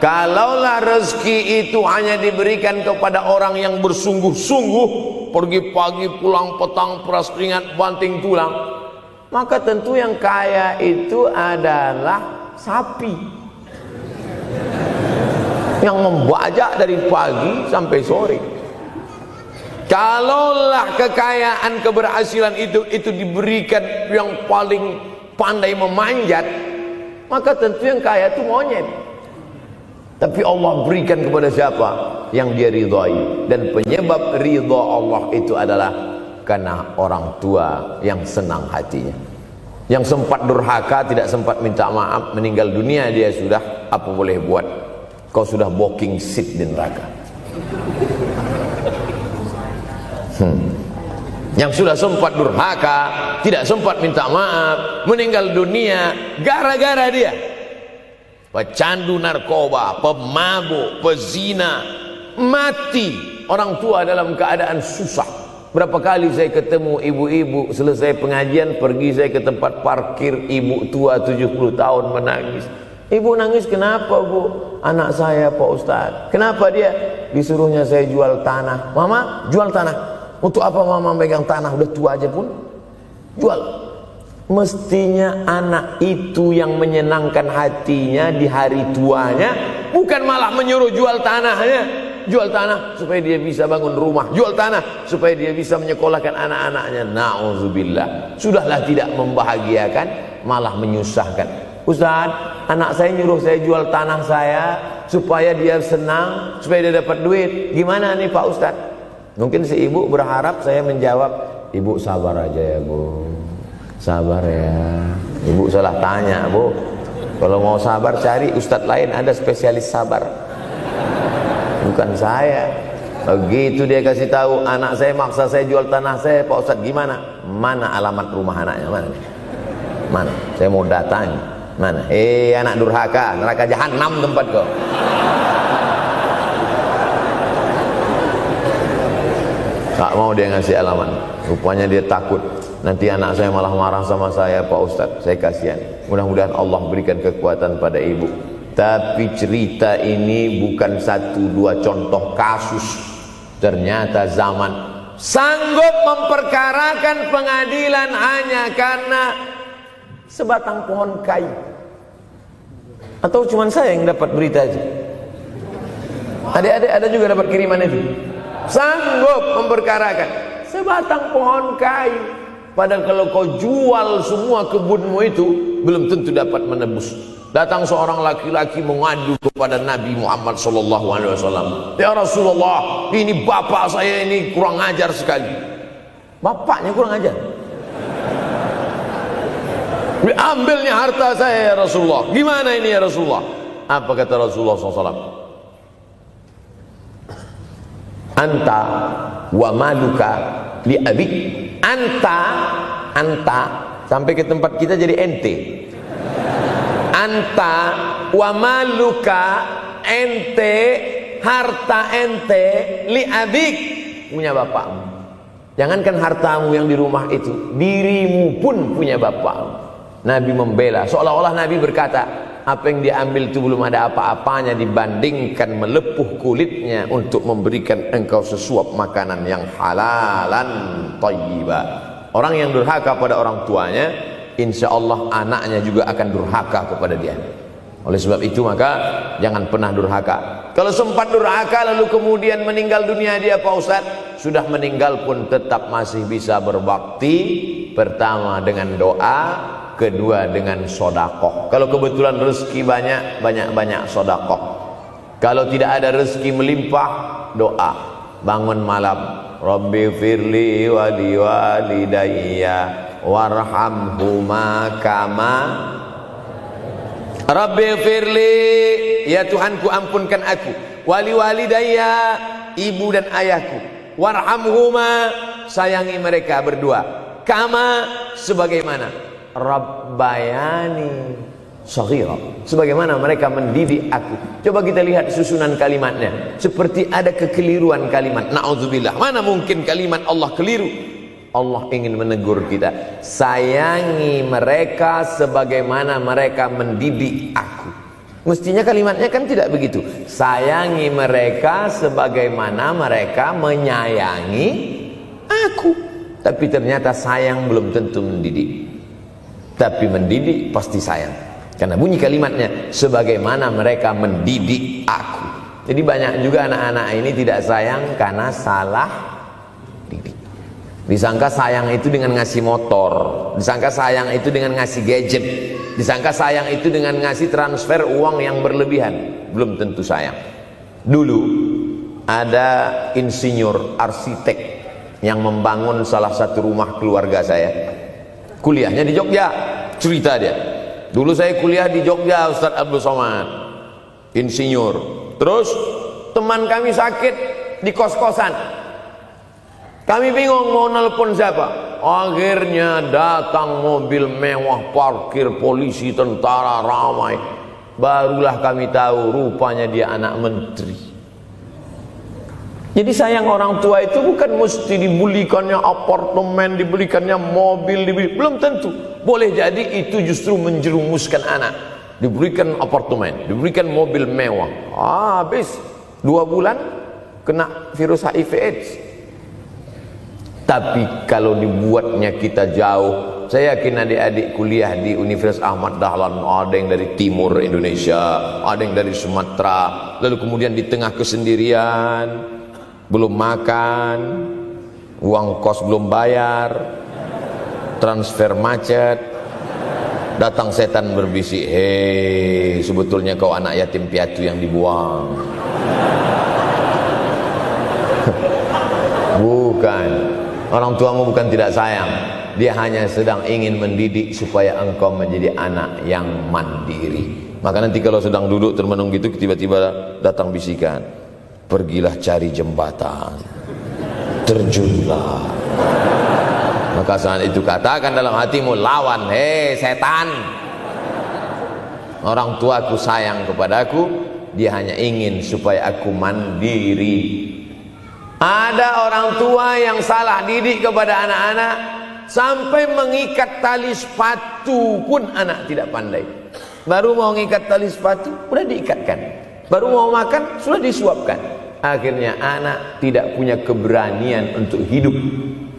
kalaulah rezeki itu hanya diberikan kepada orang yang bersungguh-sungguh, pergi pagi pulang petang, peras keringat, banting tulang, maka tentu yang kaya itu adalah sapi yang membajak dari pagi sampai sore. Kalaulah kekayaan, keberhasilan itu diberikan yang paling pandai memanjat, maka tentu yang kaya itu monyet. Tapi Allah berikan kepada siapa yang dia ridhai. Dan penyebab ridha Allah itu adalah karena orang tua yang senang hatinya. Yang sempat durhaka, tidak sempat minta maaf, meninggal dunia dia sudah, apa boleh buat? Kau sudah booking seat di neraka. Yang sudah sempat durhaka, tidak sempat minta maaf, meninggal dunia gara-gara dia pecandu narkoba, pemabuk, pezina, mati. Orang tua dalam keadaan susah. Berapa kali saya ketemu ibu-ibu selesai pengajian, pergi saya ke tempat parkir, ibu tua 70 tahun menangis. Ibu nangis kenapa bu? Anak saya Pak Ustaz. Kenapa dia? Disuruhnya saya jual tanah. Mama jual tanah. Untuk apa mama megang tanah? Udah tua aja pun jual. Mestinya anak itu yang menyenangkan hatinya di hari tuanya, bukan malah menyuruh jual tanahnya. Jual tanah supaya dia bisa bangun rumah, jual tanah supaya dia bisa menyekolahkan anak-anaknya. Na'udzubillah. Sudahlah tidak membahagiakan, malah menyusahkan. Ustaz, anak saya nyuruh saya jual tanah saya supaya dia senang, supaya dia dapat duit. Gimana nih Pak Ustaz? Mungkin si ibu berharap saya menjawab, ibu sabar aja ya bu, sabar ya. Ibu salah tanya bu. Kalau mau sabar cari ustadz lain, ada spesialis sabar, bukan saya. Begitu dia kasih tahu, anak saya maksa saya jual tanah saya, Pak Ustadz gimana? Mana alamat rumah anaknya? Mana? Saya mau datang. Mana? Anak durhaka, neraka jahanam tempat kau. Tak mau dia ngasih alamat. Rupanya dia takut nanti anak saya malah marah sama saya, Pak Ustadz. Saya kasihan. Mudah-mudahan Allah berikan kekuatan pada ibu. Tapi cerita ini bukan satu dua contoh kasus. Ternyata zaman sanggup memperkarakan pengadilan hanya karena sebatang pohon kayu. Atau cuma saya yang dapat berita aja? Adik-adik ada juga dapat kiriman itu? Sanggup memperkarakan sebatang pohon kayu. Padahal kalau kau jual semua kebunmu itu, belum tentu dapat menebus. Datang seorang laki-laki mengadu kepada Nabi Muhammad SAW. Ya Rasulullah, ini bapak saya ini kurang ajar sekali. Bapaknya kurang ajar? Diambilnya harta saya ya Rasulullah. Gimana ini ya Rasulullah? Apa kata Rasulullah SAW? Anta wa maluka li abik. Anta sampai ke tempat kita jadi ente. Anta wa maluka, ente, harta ente, li abik, punya bapakmu. Jangankan hartamu yang di rumah itu, dirimu pun punya bapakmu. Nabi membela, seolah-olah Nabi berkata, apa yang diambil itu belum ada apa-apanya dibandingkan melepuh kulitnya untuk memberikan engkau sesuap makanan yang halalan thayyibah. Orang yang durhaka pada orang tuanya, insya Allah anaknya juga akan durhaka kepada dia. Oleh sebab itu maka jangan pernah durhaka. Kalau sempat durhaka lalu kemudian meninggal dunia dia Pak Ustaz, sudah meninggal pun tetap masih bisa berbakti. Pertama dengan doa, kedua dengan sodakoh. Kalau kebetulan rezeki banyak sodakoh. Kalau tidak ada rezeki melimpah, doa. Bangun malam, Rabbi firli wali walidayya warhamhuma kama Rabbi firli, ya Tuhanku ampunkan aku, wali walidayya, ibu dan ayahku, warhamhuma, sayangi mereka berdua, kama, sebagaimana Rabbayani saghira, sebagaimana mereka mendidik aku. Coba kita lihat susunan kalimatnya, seperti ada kekeliruan kalimat. Na'udzubillah, mana mungkin kalimat Allah keliru. Allah ingin menegur kita, sayangi mereka sebagaimana mereka mendidik aku. Mestinya kalimatnya kan tidak begitu, sayangi mereka sebagaimana mereka menyayangi aku. Tapi ternyata sayang belum tentu mendidik, tapi mendidik pasti sayang. Karena bunyi kalimatnya, sebagaimana mereka mendidik aku. Jadi banyak juga anak-anak ini tidak sayang karena salah didik. Disangka sayang itu dengan ngasih motor, disangka sayang itu dengan ngasih gadget. disangka sayang itu dengan ngasih transfer uang yang berlebihan. Belum tentu sayang. Dulu ada insinyur arsitek yang membangun salah satu rumah keluarga saya. Kuliahnya di Jogja. Cerita dia, dulu saya kuliah di Jogja, Ustadz Abdul Somad, insinyur. Terus teman kami sakit di kos-kosan. Kami bingung mau nelpon siapa. Akhirnya datang mobil mewah, parkir polisi, tentara, ramai. Barulah kami tahu rupanya dia anak menteri. Jadi sayang orang tua itu bukan mesti dibelikannya apartemen, dibelikannya mobil, belum tentu. Boleh jadi itu justru menjerumuskan anak. Diberikan apartemen, diberikan mobil mewah. Habis 2 bulan kena virus HIV AIDS. Tapi kalau dibuatnya kita jauh, saya yakin adik-adik kuliah di Universitas Ahmad Dahlan, ada yang dari timur Indonesia, ada yang dari Sumatera, lalu kemudian di tengah kesendirian, belum makan, uang kos belum bayar, transfer macet, datang setan berbisik, hei, sebetulnya kau anak yatim piatu yang dibuang. Bukan, orang tuamu bukan tidak sayang, dia hanya sedang ingin mendidik supaya engkau menjadi anak yang mandiri. Maka nanti kalau sedang duduk termenung gitu, tiba-tiba datang bisikan, pergilah cari jembatan, terjunlah. Maka saat itu katakan dalam hatimu, lawan, hei setan. Orang tuaku sayang kepadaku, dia hanya ingin supaya aku mandiri. Ada orang tua yang salah didik kepada anak-anak, sampai mengikat tali sepatu pun anak tidak pandai. Baru mau mengikat tali sepatu, sudah diikatkan. Baru mau makan, sudah disuapkan. Akhirnya anak tidak punya keberanian untuk hidup.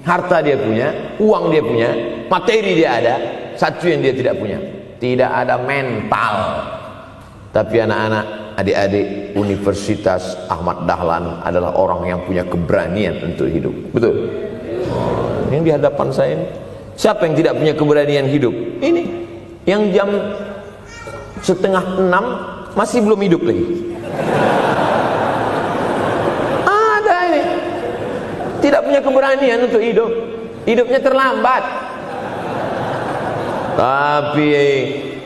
Harta dia punya, uang dia punya, materi dia ada, satu yang dia tidak punya, tidak ada mental. Tapi anak-anak, adik-adik Universitas Ahmad Dahlan adalah orang yang punya keberanian untuk hidup. Betul? Yang di hadapan saya ini, siapa yang tidak punya keberanian hidup? Ini yang jam 5:30 masih belum hidup lagi. Tidak punya keberanian untuk hidup, hidupnya terlambat. Tapi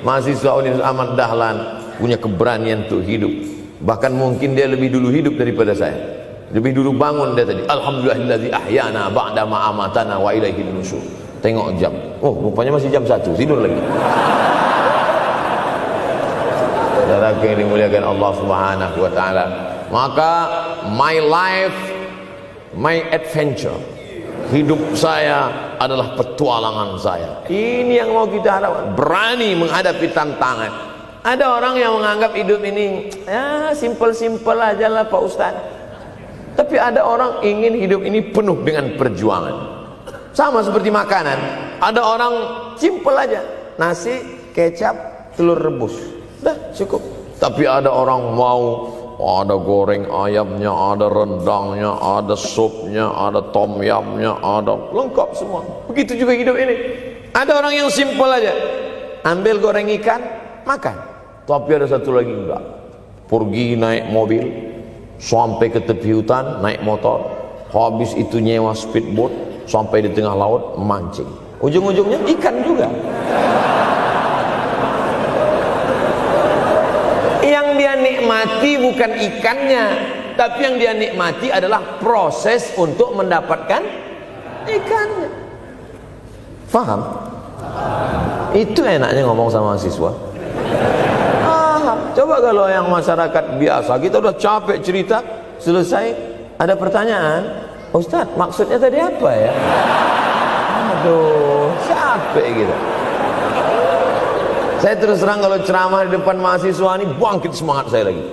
mahasiswa Universitas Ahmad Dahlan punya keberanian untuk hidup. Bahkan mungkin dia lebih dulu hidup daripada saya. Lebih dulu bangun dia tadi. Alhamdulillahillazi ahyana ba'da ma amatana wa ilaihin nusyur. Tengok jam, oh rupanya masih jam 1, tidur lagi. Saudara yang dimuliakan Allah Subhanahu wa taala. Maka my life, my adventure, hidup saya adalah petualangan saya. Ini yang mau kita harapkan, berani menghadapi tantangan. Ada orang yang menganggap hidup ini ya simpel-simpel aja lah Pak Ustadz. Tapi ada orang ingin hidup ini penuh dengan perjuangan. Sama seperti makanan, ada orang simpel aja, nasi, kecap, telur rebus, dah cukup. Tapi ada orang mau ada goreng ayamnya, ada rendangnya, ada supnya, ada tom yamnya, ada lengkap semua. Begitu juga hidup ini. Ada orang yang simpel aja, ambil goreng ikan, makan. Tapi ada satu lagi enggak, pergi naik mobil sampai ke tepi hutan, naik motor, habis itu nyewa speedboat sampai di tengah laut mancing. Ujung-ujungnya ikan juga. Yang dia nikmati bukan ikannya, tapi yang dia nikmati adalah proses untuk mendapatkan ikannya. Faham? Itu enaknya ngomong sama mahasiswa. Coba kalau yang masyarakat biasa, kita udah capek cerita, selesai ada pertanyaan, Ustadz maksudnya tadi apa ya? Aduh, capek gitu. Saya terus terang kalau ceramah di depan mahasiswa ini bangkit semangat saya lagi.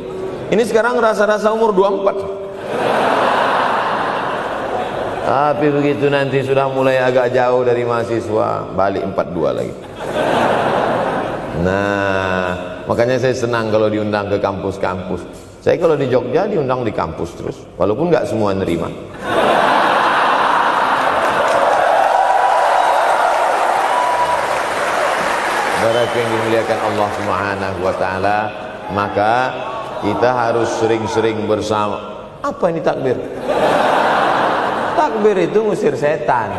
Ini sekarang rasa-rasa umur 24. Tapi begitu nanti sudah mulai agak jauh dari mahasiswa, balik 42 lagi. Nah, makanya saya senang kalau diundang ke kampus-kampus. Saya kalau di Jogja diundang di kampus terus, walaupun nggak semua nerima. saudaraku yang dimuliakan Allah Subhanahu wa taala, maka kita harus sering-sering bersama. Apa ini takbir? Takbir itu ngusir setan.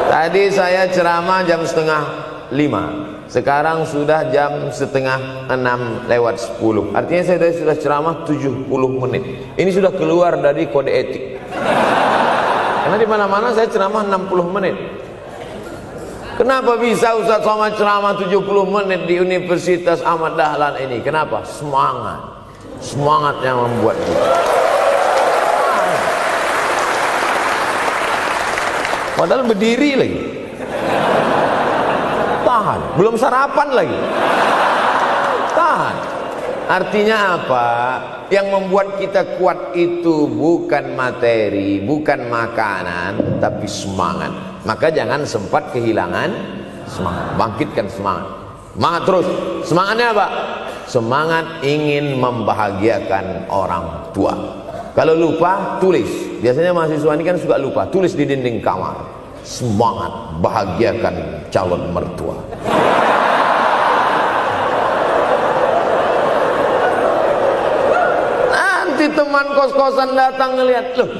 Tadi saya ceramah jam 4:30. Sekarang sudah jam 5:30 Artinya saya sudah ceramah 70 menit. Ini sudah keluar dari kode etik. Karena di mana-mana saya ceramah 60 menit. Kenapa bisa Ustaz Somad ceramah 70 menit di Universitas Ahmad Dahlan ini? Kenapa? Semangat. Semangat yang membuat kita. Padahal berdiri lagi. Tahan. Belum sarapan lagi. Tahan. Artinya apa? Yang membuat kita kuat itu bukan materi, bukan makanan, tapi semangat. Maka jangan sempat kehilangan semangat. Bangkitkan semangat. Semangat terus. Semangatnya apa? Semangat ingin membahagiakan orang tua. Kalau lupa, tulis. Biasanya mahasiswa ini kan suka lupa. Tulis di dinding kamar. Semangat bahagiakan calon mertua. Nanti teman kos-kosan datang ngelihat, loh,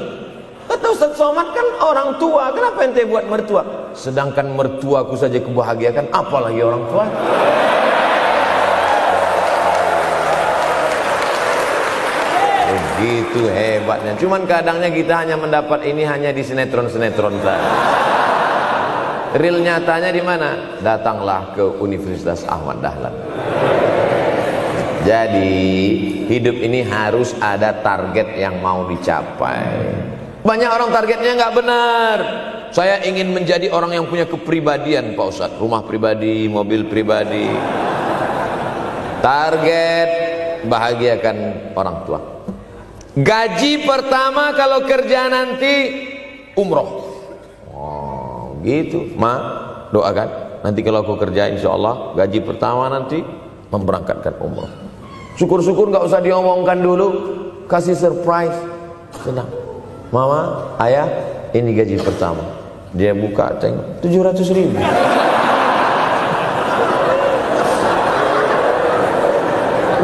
kata Ustaz Somad kan orang tua, kenapa ente buat mertua? Sedangkan mertuaku saja kebahagiakan, apalagi orang tua. Begitu hebatnya. Cuman kadangnya kita hanya mendapat ini hanya di sinetron-sinetron saja. Real nyatanya di mana? Datanglah ke Universitas Ahmad Dahlan. Jadi hidup ini harus ada target yang mau dicapai. Banyak orang targetnya nggak benar. Saya ingin menjadi orang yang punya kepribadian, Pak Ustadz. Rumah pribadi, mobil pribadi. Target bahagiakan orang tua. Gaji pertama kalau kerja nanti umroh. Oh, gitu. Ma, doakan. Nanti kalau aku kerja insya Allah gaji pertama nanti memberangkatkan umroh. Syukur-syukur nggak usah diomongkan dulu, kasih surprise. Senang. Mama, ayah, ini gaji pertama. Dia buka, tengok 700.000.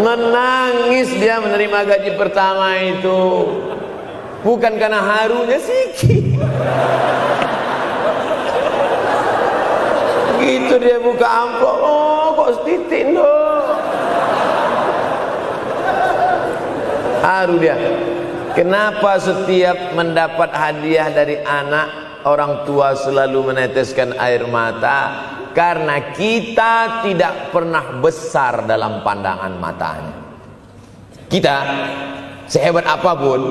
Menangis dia menerima gaji pertama itu. Bukan karena harunya sikit. Gitu dia buka amplop, oh kok setitik dong. Haru dia. Kenapa setiap mendapat hadiah dari anak, orang tua selalu meneteskan air mata? Karena kita tidak pernah besar dalam pandangan matanya. Kita sehebat apapun,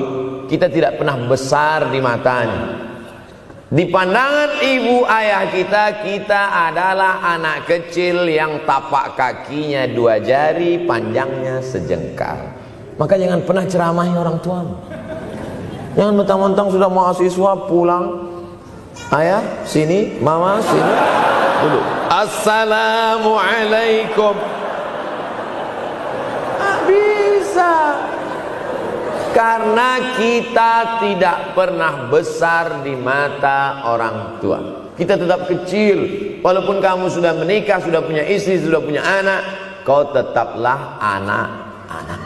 kita tidak pernah besar di matanya. Di pandangan ibu ayah kita, kita adalah anak kecil yang tapak kakinya 2 jari, panjangnya sejengkal. Maka jangan pernah ceramahi orang tuamu. Jangan mentang-mentang sudah mahasiswa pulang, ayah sini, mama sini, dulu assalamualaikum. Bisa. Karena kita tidak pernah besar di mata orang tua. Kita tetap kecil. Walaupun kamu sudah menikah, sudah punya istri, sudah punya anak, kau tetaplah anak-anak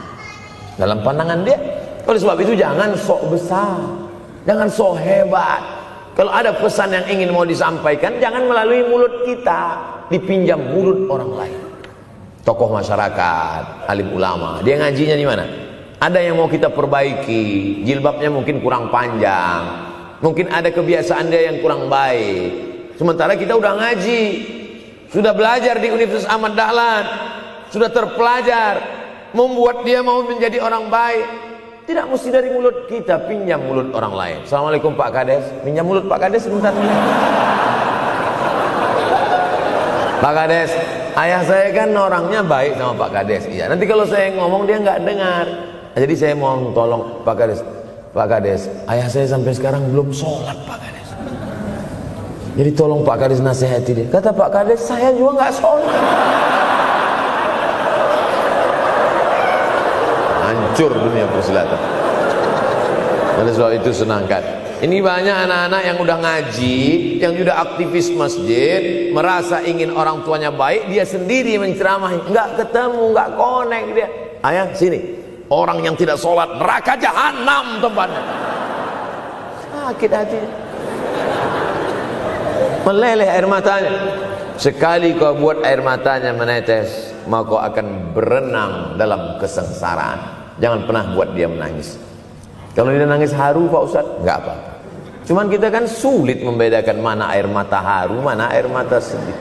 dalam pandangan dia. Oleh sebab itu jangan sok besar, jangan sok hebat. Kalau ada pesan yang ingin mau disampaikan, jangan melalui mulut kita, dipinjam mulut orang lain. Tokoh masyarakat, alim ulama, dia ngajinya di mana? Ada yang mau kita perbaiki, jilbabnya mungkin kurang panjang, mungkin ada kebiasaan dia yang kurang baik. Sementara kita udah ngaji, sudah belajar di Universitas Ahmad Dahlan, sudah terpelajar, membuat dia mau menjadi orang baik. Tidak mesti dari mulut kita, pinjam mulut orang lain. Assalamualaikum Pak Kades, pinjam mulut Pak Kades sebentar. Pak Kades, ayah saya kan orangnya baik sama Pak Kades. Iya, nanti kalau saya ngomong dia nggak dengar. Jadi saya mohon tolong Pak Kades. Pak Kades, ayah saya sampai sekarang belum sholat Pak Kades. Jadi tolong Pak Kades nasihati dia. Kata Pak Kades, saya juga nggak sholat. Hancur dunia persilatan. Oleh sebab itu senangkan Ini banyak anak-anak yang udah ngaji, yang sudah aktivis masjid, merasa ingin orang tuanya baik, dia sendiri menceramahi, nggak ketemu, nggak connect dia. Ayah sini, orang yang tidak sholat neraka jahanam tempatnya. Sakit hatinya, meleleh air matanya. Sekali kau buat air matanya menetes, maka kau akan berenang dalam kesengsaraan. Jangan pernah buat dia menangis. Kalau dia nangis haru Pak Ustaz, nggak apa-apa. Cuman kita kan sulit membedakan mana air mata haru, mana air mata sedih.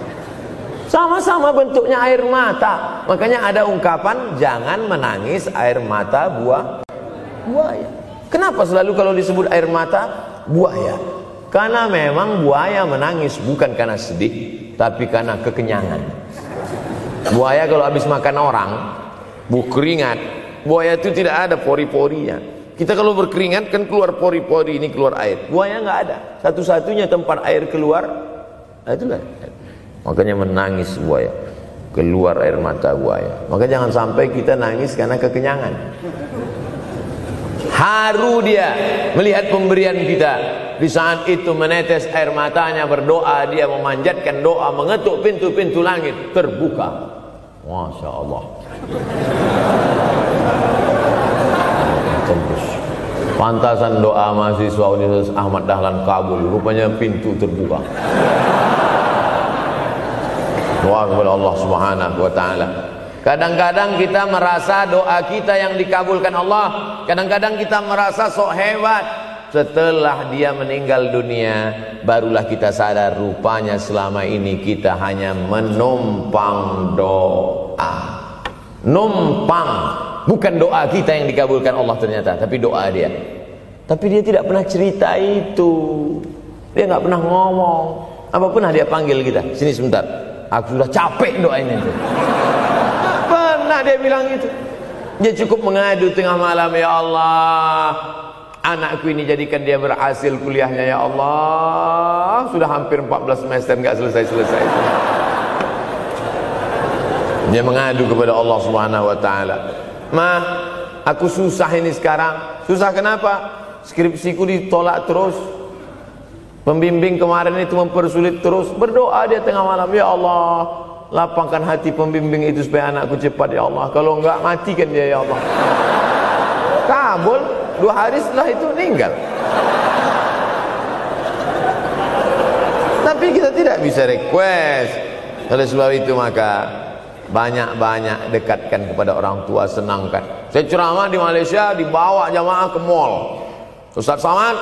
Sama-sama bentuknya air mata. Makanya ada ungkapan, jangan menangis air mata buaya. Kenapa selalu kalau disebut air mata buaya? Karena memang buaya menangis bukan karena sedih, tapi karena kekenyangan. Buaya kalau habis makan orang, keringat, buaya itu tidak ada pori-porinya. Kita kalau berkeringat kan keluar pori-pori, ini keluar air. Buaya nggak ada. Satu-satunya tempat air keluar, itulah. Makanya menangis buaya, keluar air mata buaya. Maka jangan sampai kita nangis karena kekenyangan. Haru dia melihat pemberian kita. Di saat itu menetes air matanya, berdoa, dia memanjatkan doa, mengetuk pintu-pintu langit, terbuka. Masya Allah. Tembus. Pantasan doa mahasiswa Universitas Ahmad Dahlan kabul, rupanya pintu terbuka. Doa kepada Allah Subhanahu wa taala. Kadang-kadang kita merasa doa kita yang dikabulkan Allah, kadang-kadang kita merasa sok hebat. Setelah dia meninggal dunia, barulah kita sadar rupanya selama ini kita hanya menumpang doa. Numpang, bukan doa kita yang dikabulkan Allah ternyata, tapi doa dia. Tapi dia tidak pernah cerita itu. Dia nggak pernah ngomong. Apa pernah dia panggil kita, sini sebentar, aku sudah capek doain itu. Pernah dia bilang itu. Dia cukup mengadu tengah malam, ya Allah, anakku ini jadikan dia berhasil kuliahnya, ya Allah. Sudah hampir 14 semester nggak selesai-selesai. Dia mengadu kepada Allah Subhanahu wa taala. "Ma, aku susah ini sekarang." Susah kenapa? Skripsiku ditolak terus. Pembimbing kemarin itu mempersulit terus. Berdoa dia tengah malam, "Ya Allah, lapangkan hati pembimbing itu supaya anakku cepat, ya Allah. Kalau enggak, matikan dia, ya Allah." Kabul, 2 hari setelah itu meninggal. Tapi kita tidak bisa request. Oleh sebab itu maka banyak-banyak dekatkan kepada orang tua, senangkan. Saya ceramah di Malaysia, dibawa jamaah ke mall. Ustaz Samad,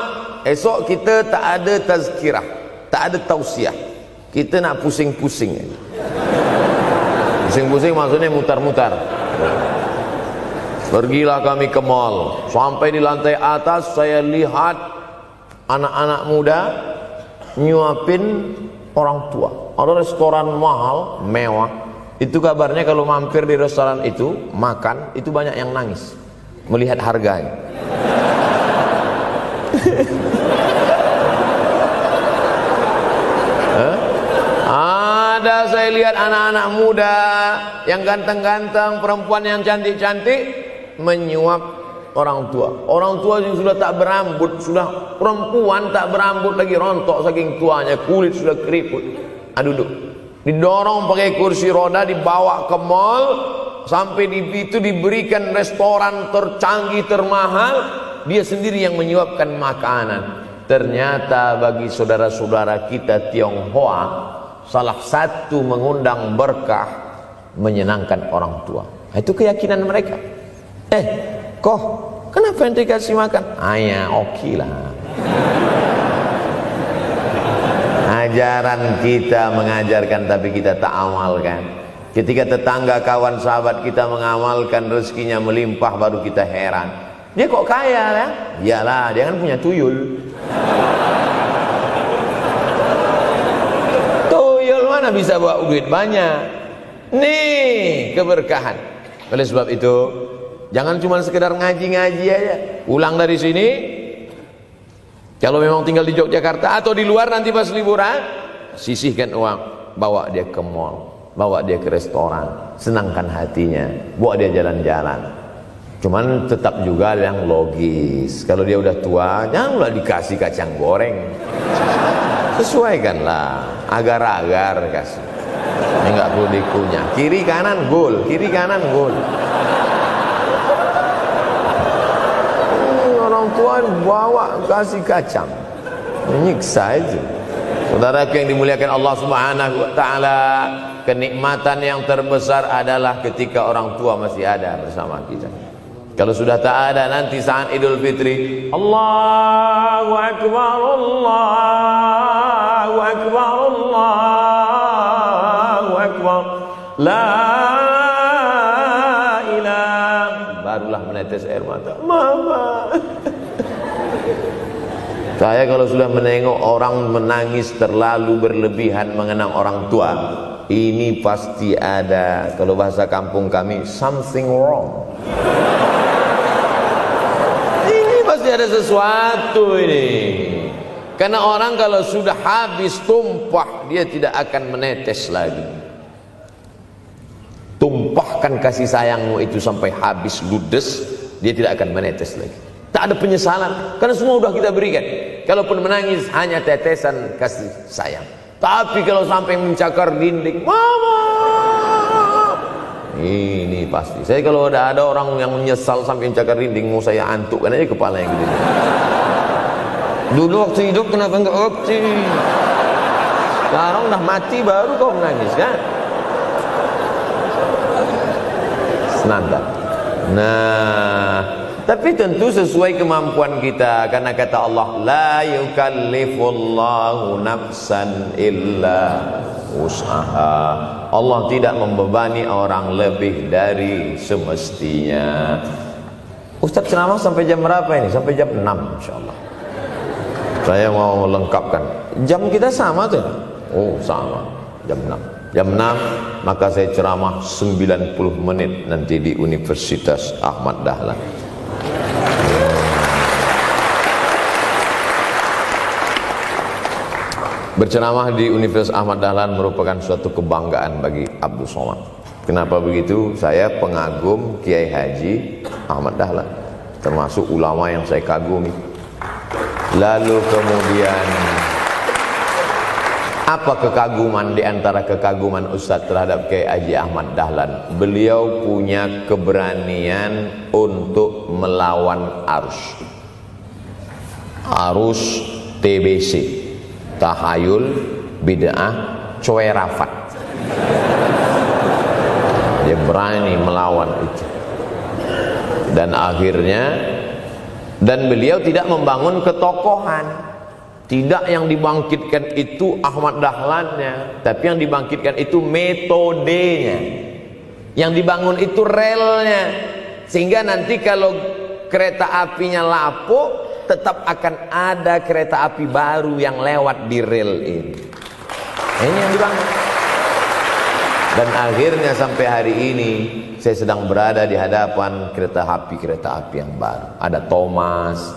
esok kita tak ada tazkirah, tak ada tausiah. Kita nak pusing-pusing. Pusing-pusing maksudnya mutar-mutar. Pergilah kami ke mall. Sampai di lantai atas saya lihat anak-anak muda nyuapin orang tua. Ada restoran mahal, mewah. Itu kabarnya kalau mampir di restoran itu, makan, itu banyak yang nangis melihat harganya. Ada saya lihat anak-anak muda yang ganteng-ganteng, perempuan yang cantik-cantik menyuap orang tua. Orang tua yang sudah tak berambut, sudah perempuan tak berambut lagi, rontok saking tuanya, kulit sudah keriput. Duduk, didorong pakai kursi roda, dibawa ke mall, sampai di situ diberikan restoran tercanggih, termahal, dia sendiri yang menyuapkan makanan. Ternyata bagi saudara-saudara kita Tionghoa, salah satu mengundang berkah menyenangkan orang tua. Itu keyakinan mereka. Kok kenapa yang dikasih makan? Ya oke lah. Ajaran kita mengajarkan tapi kita tak amalkan. Ketika tetangga, kawan, sahabat kita mengamalkan, rezekinya melimpah, baru kita heran. Dia kok kaya ya? Iyalah, dia kan punya tuyul. Tuyul mana bisa bawa duit banyak? Nih keberkahan. Oleh sebab itu, jangan cuma sekedar ngaji-ngaji aja. Pulang dari sini, kalau memang tinggal di Yogyakarta atau di luar nanti pas liburan, sisihkan uang, bawa dia ke mall, bawa dia ke restoran, senangkan hatinya, bawa dia jalan-jalan. Cuman tetap juga yang logis. Kalau dia udah tua, janganlah dikasih kacang goreng. Sesuaikanlah, agar-agar kasih. Ini nggak perlu dikunyah. Kiri kanan gol, kiri kanan gol. Orang tua bawa kasih kacang, menyiksa itu. Saudara yang dimuliakan Allah Subhanahu wa taala, kenikmatan yang terbesar adalah ketika orang tua masih ada bersama kita. Kalau sudah tak ada, nanti saat Idul Fitri, Allahu Akbar, Allahu Akbar, Allahu Akbar, la ilaha, barulah menetes air mata. Mama. Saya kalau sudah menengok orang menangis terlalu berlebihan mengenang orang tua, ini pasti ada, kalau bahasa kampung kami, something wrong. Pasti ada sesuatu ini. Karena orang kalau sudah habis tumpah, dia tidak akan menetes lagi. Tumpahkan kasih sayangmu itu sampai habis ludes, dia tidak akan menetes lagi. Tak ada penyesalan, karena semua sudah kita berikan. Kalaupun menangis hanya tetesan kasih sayang. Tapi kalau sampai mencakar dinding, mama, ini pasti. Saya kalau ada orang yang menyesal sampai mencakar dinding, mau saya antukkan aja kepala yang gede. Dulu waktu hidup kenapa enggak waktu? Sekarang udah mati baru kau menangis kan? Senanda. Nah, tapi tentu sesuai kemampuan kita, karena kata Allah, la yukallifullahu nafsan illa usaha. Allah tidak membebani orang lebih dari semestinya. Ustaz ceramah sampai jam berapa ini? Sampai jam 6 insyaallah. Saya mau lengkapkan. Jam kita sama tuh. Oh sama, jam 6. Jam 6 maka saya ceramah 90 menit nanti di Universitas Ahmad Dahlan. Berceramah di Universitas Ahmad Dahlan merupakan suatu kebanggaan bagi Abdul Somad. Kenapa begitu? Saya pengagum Kiai Haji Ahmad Dahlan, termasuk ulama yang saya kagumi. Lalu kemudian apa kekaguman di antara kekaguman Ustadz terhadap Kiai Haji Ahmad Dahlan? Beliau punya keberanian untuk melawan arus TBC, tahayul, bid'ah, coerafat. Dia berani melawan itu. Dan akhirnya, dan beliau tidak membangun ketokohan. Tidak yang dibangkitkan itu Ahmad Dahlannya, tapi yang dibangkitkan itu metodenya. Yang dibangun itu relnya. Sehingga nanti kalau kereta apinya lapuk, tetap akan ada kereta api baru yang lewat di rel ini. Ini yang dibangun. Dan akhirnya sampai hari ini saya sedang berada di hadapan kereta api yang baru. Ada Thomas.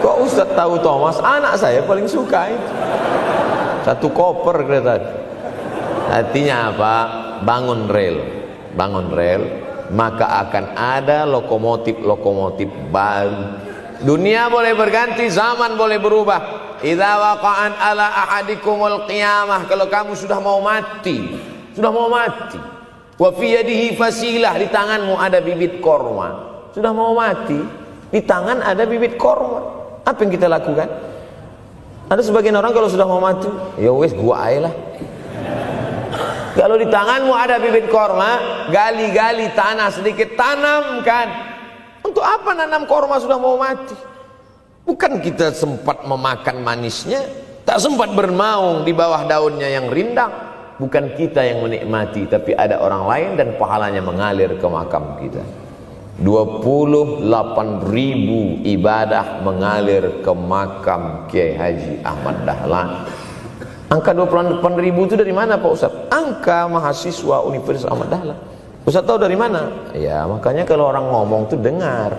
Kok Ustaz tahu Thomas? Anak saya paling suka itu. Satu koper kereta. Artinya apa? Bangun rel, maka akan ada lokomotif baru. Dunia boleh berganti, zaman boleh berubah. Idza waqa'an ala ahadikumul qiyamah, kalau kamu sudah mau mati, wa fi yadihi fasilah, di tanganmu ada bibit korma. Sudah mau mati, di tangan ada bibit korma. Apa yang kita lakukan? Ada sebagian orang kalau sudah mau mati, ya wes gua aja lah. Kalau di tanganmu ada bibit korma, gali-gali tanah sedikit, tanamkan. Untuk apa nanam korma sudah mau mati? Bukan kita sempat memakan manisnya, tak sempat bermaung di bawah daunnya yang rindang. Bukan kita yang menikmati, tapi ada orang lain dan pahalanya mengalir ke makam kita. 28.000 ibadah mengalir ke makam Kiai Haji Ahmad Dahlan. Angka 28.000 itu dari mana Pak Ustaz? Angka mahasiswa Universitas Ahmad Dahlan. Ustaz tahu dari mana? Ya makanya kalau orang ngomong tuh dengar.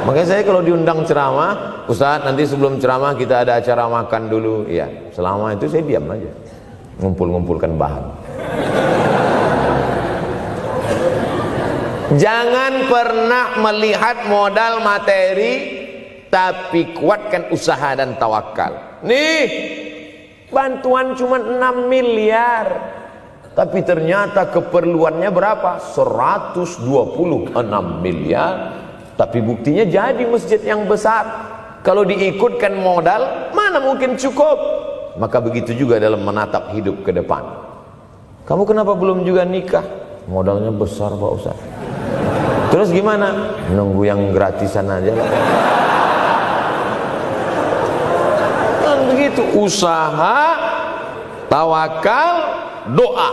Makanya saya kalau diundang ceramah, Ustaz nanti sebelum ceramah kita ada acara makan dulu. Ya selama itu saya diam aja. ngumpul-ngumpulkan bahan. Jangan pernah melihat modal materi, tapi kuatkan usaha dan tawakal. Nih, bantuan cuma 6 miliar, tapi ternyata keperluannya berapa? 126 miliar. Tapi buktinya jadi masjid yang besar. Kalau diikutkan modal, mana mungkin cukup? Maka begitu juga dalam menatap hidup ke depan. Kamu kenapa belum juga nikah? Modalnya besar Pak Ustaz. Terus gimana? Nunggu yang gratisan aja lah. Kan begitu, usaha, tawakal, doa.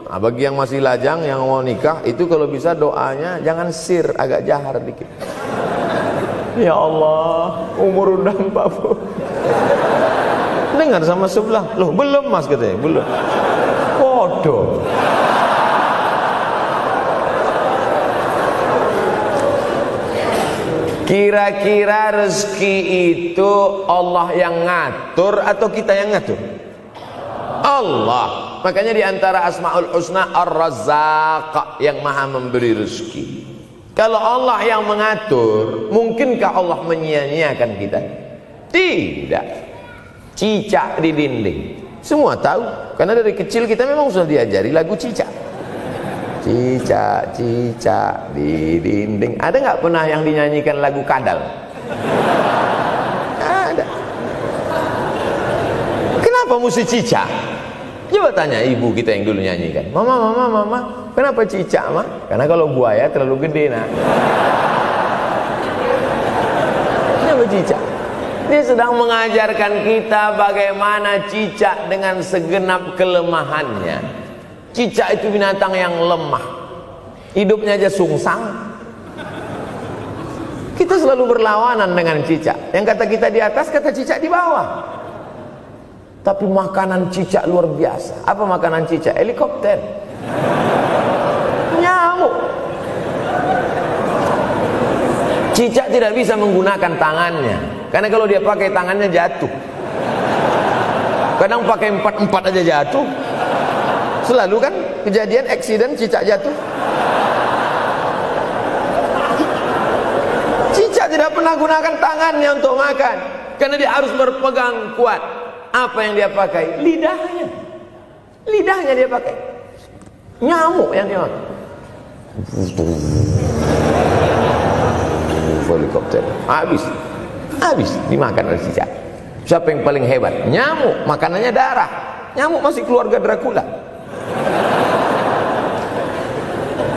Nah, bagi yang masih lajang, yang mau nikah, itu kalau bisa doanya jangan sir, agak jahar dikit. Ya Allah, umur udah 40. Dengar sama sebelah, loh belum mas katanya, belum. Bodoh. Kira-kira rezeki itu Allah yang ngatur atau kita yang ngatur? Allah. Makanya di antara Asmaul Husna Ar-Razzaq, yang maha memberi rezeki. Kalau Allah yang mengatur, mungkinkah Allah menyia-nyiakan kita? Tidak. Cicak di dinding, semua tahu, karena dari kecil kita memang sudah diajari lagu cicak. Cicak, cicak di dinding. Ada nggak pernah yang dinyanyikan lagu kadal? Ada. Kenapa mesti cicak? Coba tanya ibu kita yang dulu nyanyikan. Mama, kenapa cicak, Ma? Karena kalau buaya terlalu gede, nak. Kenapa cicak? Dia sedang mengajarkan kita bagaimana cicak dengan segenap kelemahannya. Cicak itu binatang yang lemah, hidupnya aja sungsang. Kita selalu berlawanan dengan cicak. Yang kata kita di atas, kata cicak di bawah. Tapi makanan cicak luar biasa. Apa makanan cicak? Helikopter, nyamuk. Cicak tidak bisa menggunakan tangannya, karena kalau dia pakai tangannya jatuh. Kadang pakai 4 aja jatuh. Selalu kan kejadian eksiden cicak jatuh. Cicak tidak pernah gunakan tangannya untuk makan, karena dia harus berpegang kuat. Apa yang dia pakai? Lidahnya. Lidahnya dia pakai. Nyamuk yang dia makan. Helikopter. Habis dimakan oleh cicak. Siapa yang paling hebat? Nyamuk. Makanannya darah. Nyamuk masih keluarga Dracula.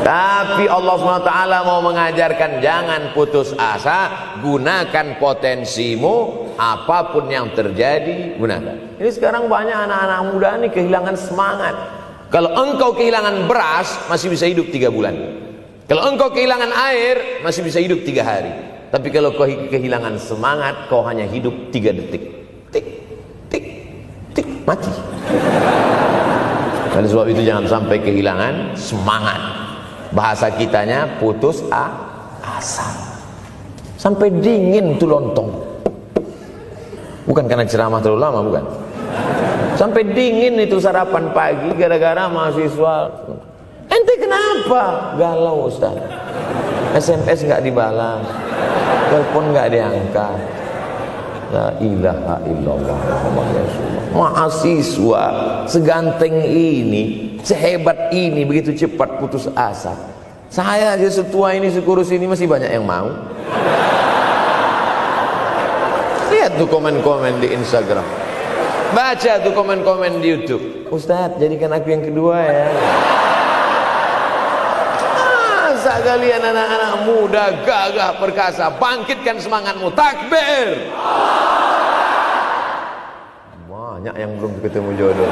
Tapi Allah SWT mau mengajarkan jangan putus asa, gunakan potensimu, apapun yang terjadi gunakan. Ini sekarang banyak anak-anak muda nih kehilangan semangat. Kalau engkau kehilangan beras masih bisa hidup 3 bulan. Kalau engkau kehilangan air masih bisa hidup 3 hari. Tapi kalau kau kehilangan semangat, kau hanya hidup 3 detik. Tik, tik, tik, mati. Oleh sebab itu jangan sampai kehilangan semangat. Bahasa kitanya putus asa. Sampai dingin tuh lontong. Bukan karena ceramah terlalu lama, bukan. Sampai dingin itu sarapan pagi gara-gara mahasiswa. Ente kenapa? Galau Ustaz. SMS nggak dibalas, telepon nggak diangkat. La ilaha illallah Muhammad Rasulullah. Mahasiswa seganteng ini, sehebat ini, begitu cepat putus asa. Saya aja setua ini, sekurus ini masih banyak yang mau. Lihat tuh komen-komen di Instagram, baca tuh komen-komen di YouTube. Ustadz, jadikan aku yang kedua ya. Masa kalian anak-anak muda gagah perkasa, bangkitkan semangatmu, takbir. Banyak yang belum ketemu jodoh.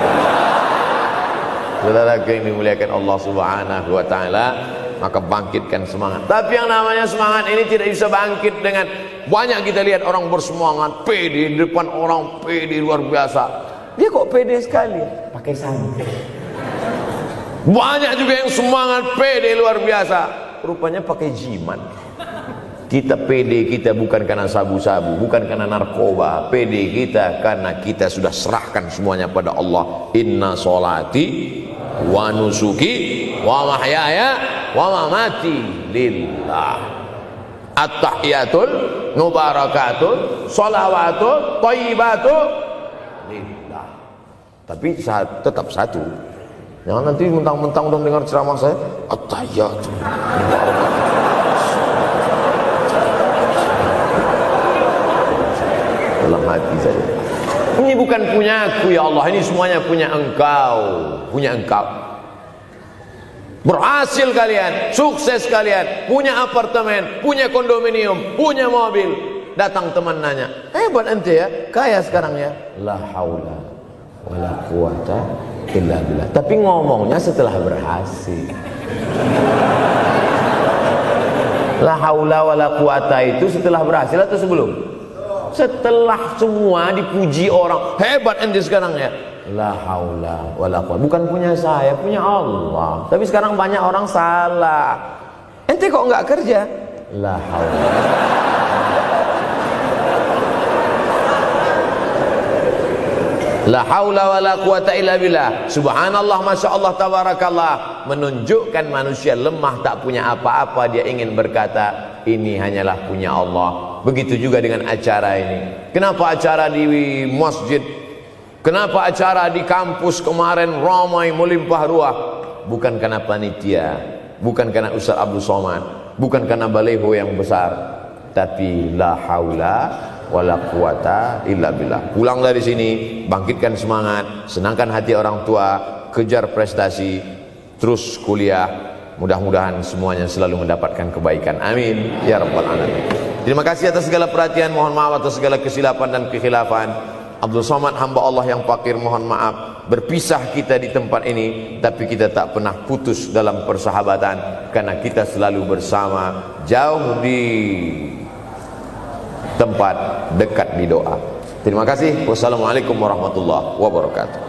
Saudara yang dimuliakan Allah Subhanahu wa taala, maka bangkitkan semangat. Tapi yang namanya semangat ini tidak bisa bangkit dengan banyak. Kita lihat orang bersemangat, pede di depan orang, pede luar biasa. Dia kok pede sekali? Pakai sandal. Banyak juga yang semangat, pede luar biasa, rupanya pakai jimat. Kita pede kita bukan karena sabu-sabu, bukan karena narkoba. Pede kita karena kita sudah serahkan semuanya pada Allah. Inna sholati wa nusuki wa mahyaya wa mamati lillah. At-tahiyatul mubarakatun sholawatun thayyibatu lillah. Tapi tetap satu. Jangan nanti mentang-mentang udah dengar ceramah saya at-tahiyatul mubarakatun. Dalam hati saja. Ini bukan punyaku ya Allah, ini semuanya punya Engkau, punya Engkau. Berhasil kalian, sukses kalian, punya apartemen, punya kondominium, punya mobil. Datang teman nanya, hebat ente ya, kaya sekarang ya. La haula wala quwata illa billah. Tapi ngomongnya setelah berhasil. La haula wala quwata itu setelah berhasil atau sebelum? Setelah semua dipuji orang, hebat ente sekarang ya. La haula wala quwwata. Bukan punya saya, punya Allah. Tapi sekarang banyak orang salah. Ente kok enggak kerja? La haula. La haula wala quwwata illa billah. Subhanallah, masya Allah, tabarakallah. Menunjukkan manusia lemah, tak punya apa-apa. Dia ingin berkata, ini hanyalah punya Allah. Begitu juga dengan acara ini. Kenapa acara di masjid? Kenapa acara di kampus kemarin ramai melimpah ruah? Bukan karena panitia, bukan karena Ustaz Abdul Somad, bukan karena baleho yang besar, tapi la haula wala quwata illa billah. Pulang dari sini, bangkitkan semangat, senangkan hati orang tua, kejar prestasi, terus kuliah. Mudah-mudahan semuanya selalu mendapatkan kebaikan. Amin ya rabbal alamin. Terima kasih atas segala perhatian. Mohon maaf atas segala kesilapan dan kekhilafan. Abdul Somad, hamba Allah yang fakir, mohon maaf. Berpisah kita di tempat ini, tapi kita tak pernah putus dalam persahabatan, karena kita selalu bersama, jauh di tempat, dekat di doa. Terima kasih. Wassalamualaikum warahmatullahi wabarakatuh.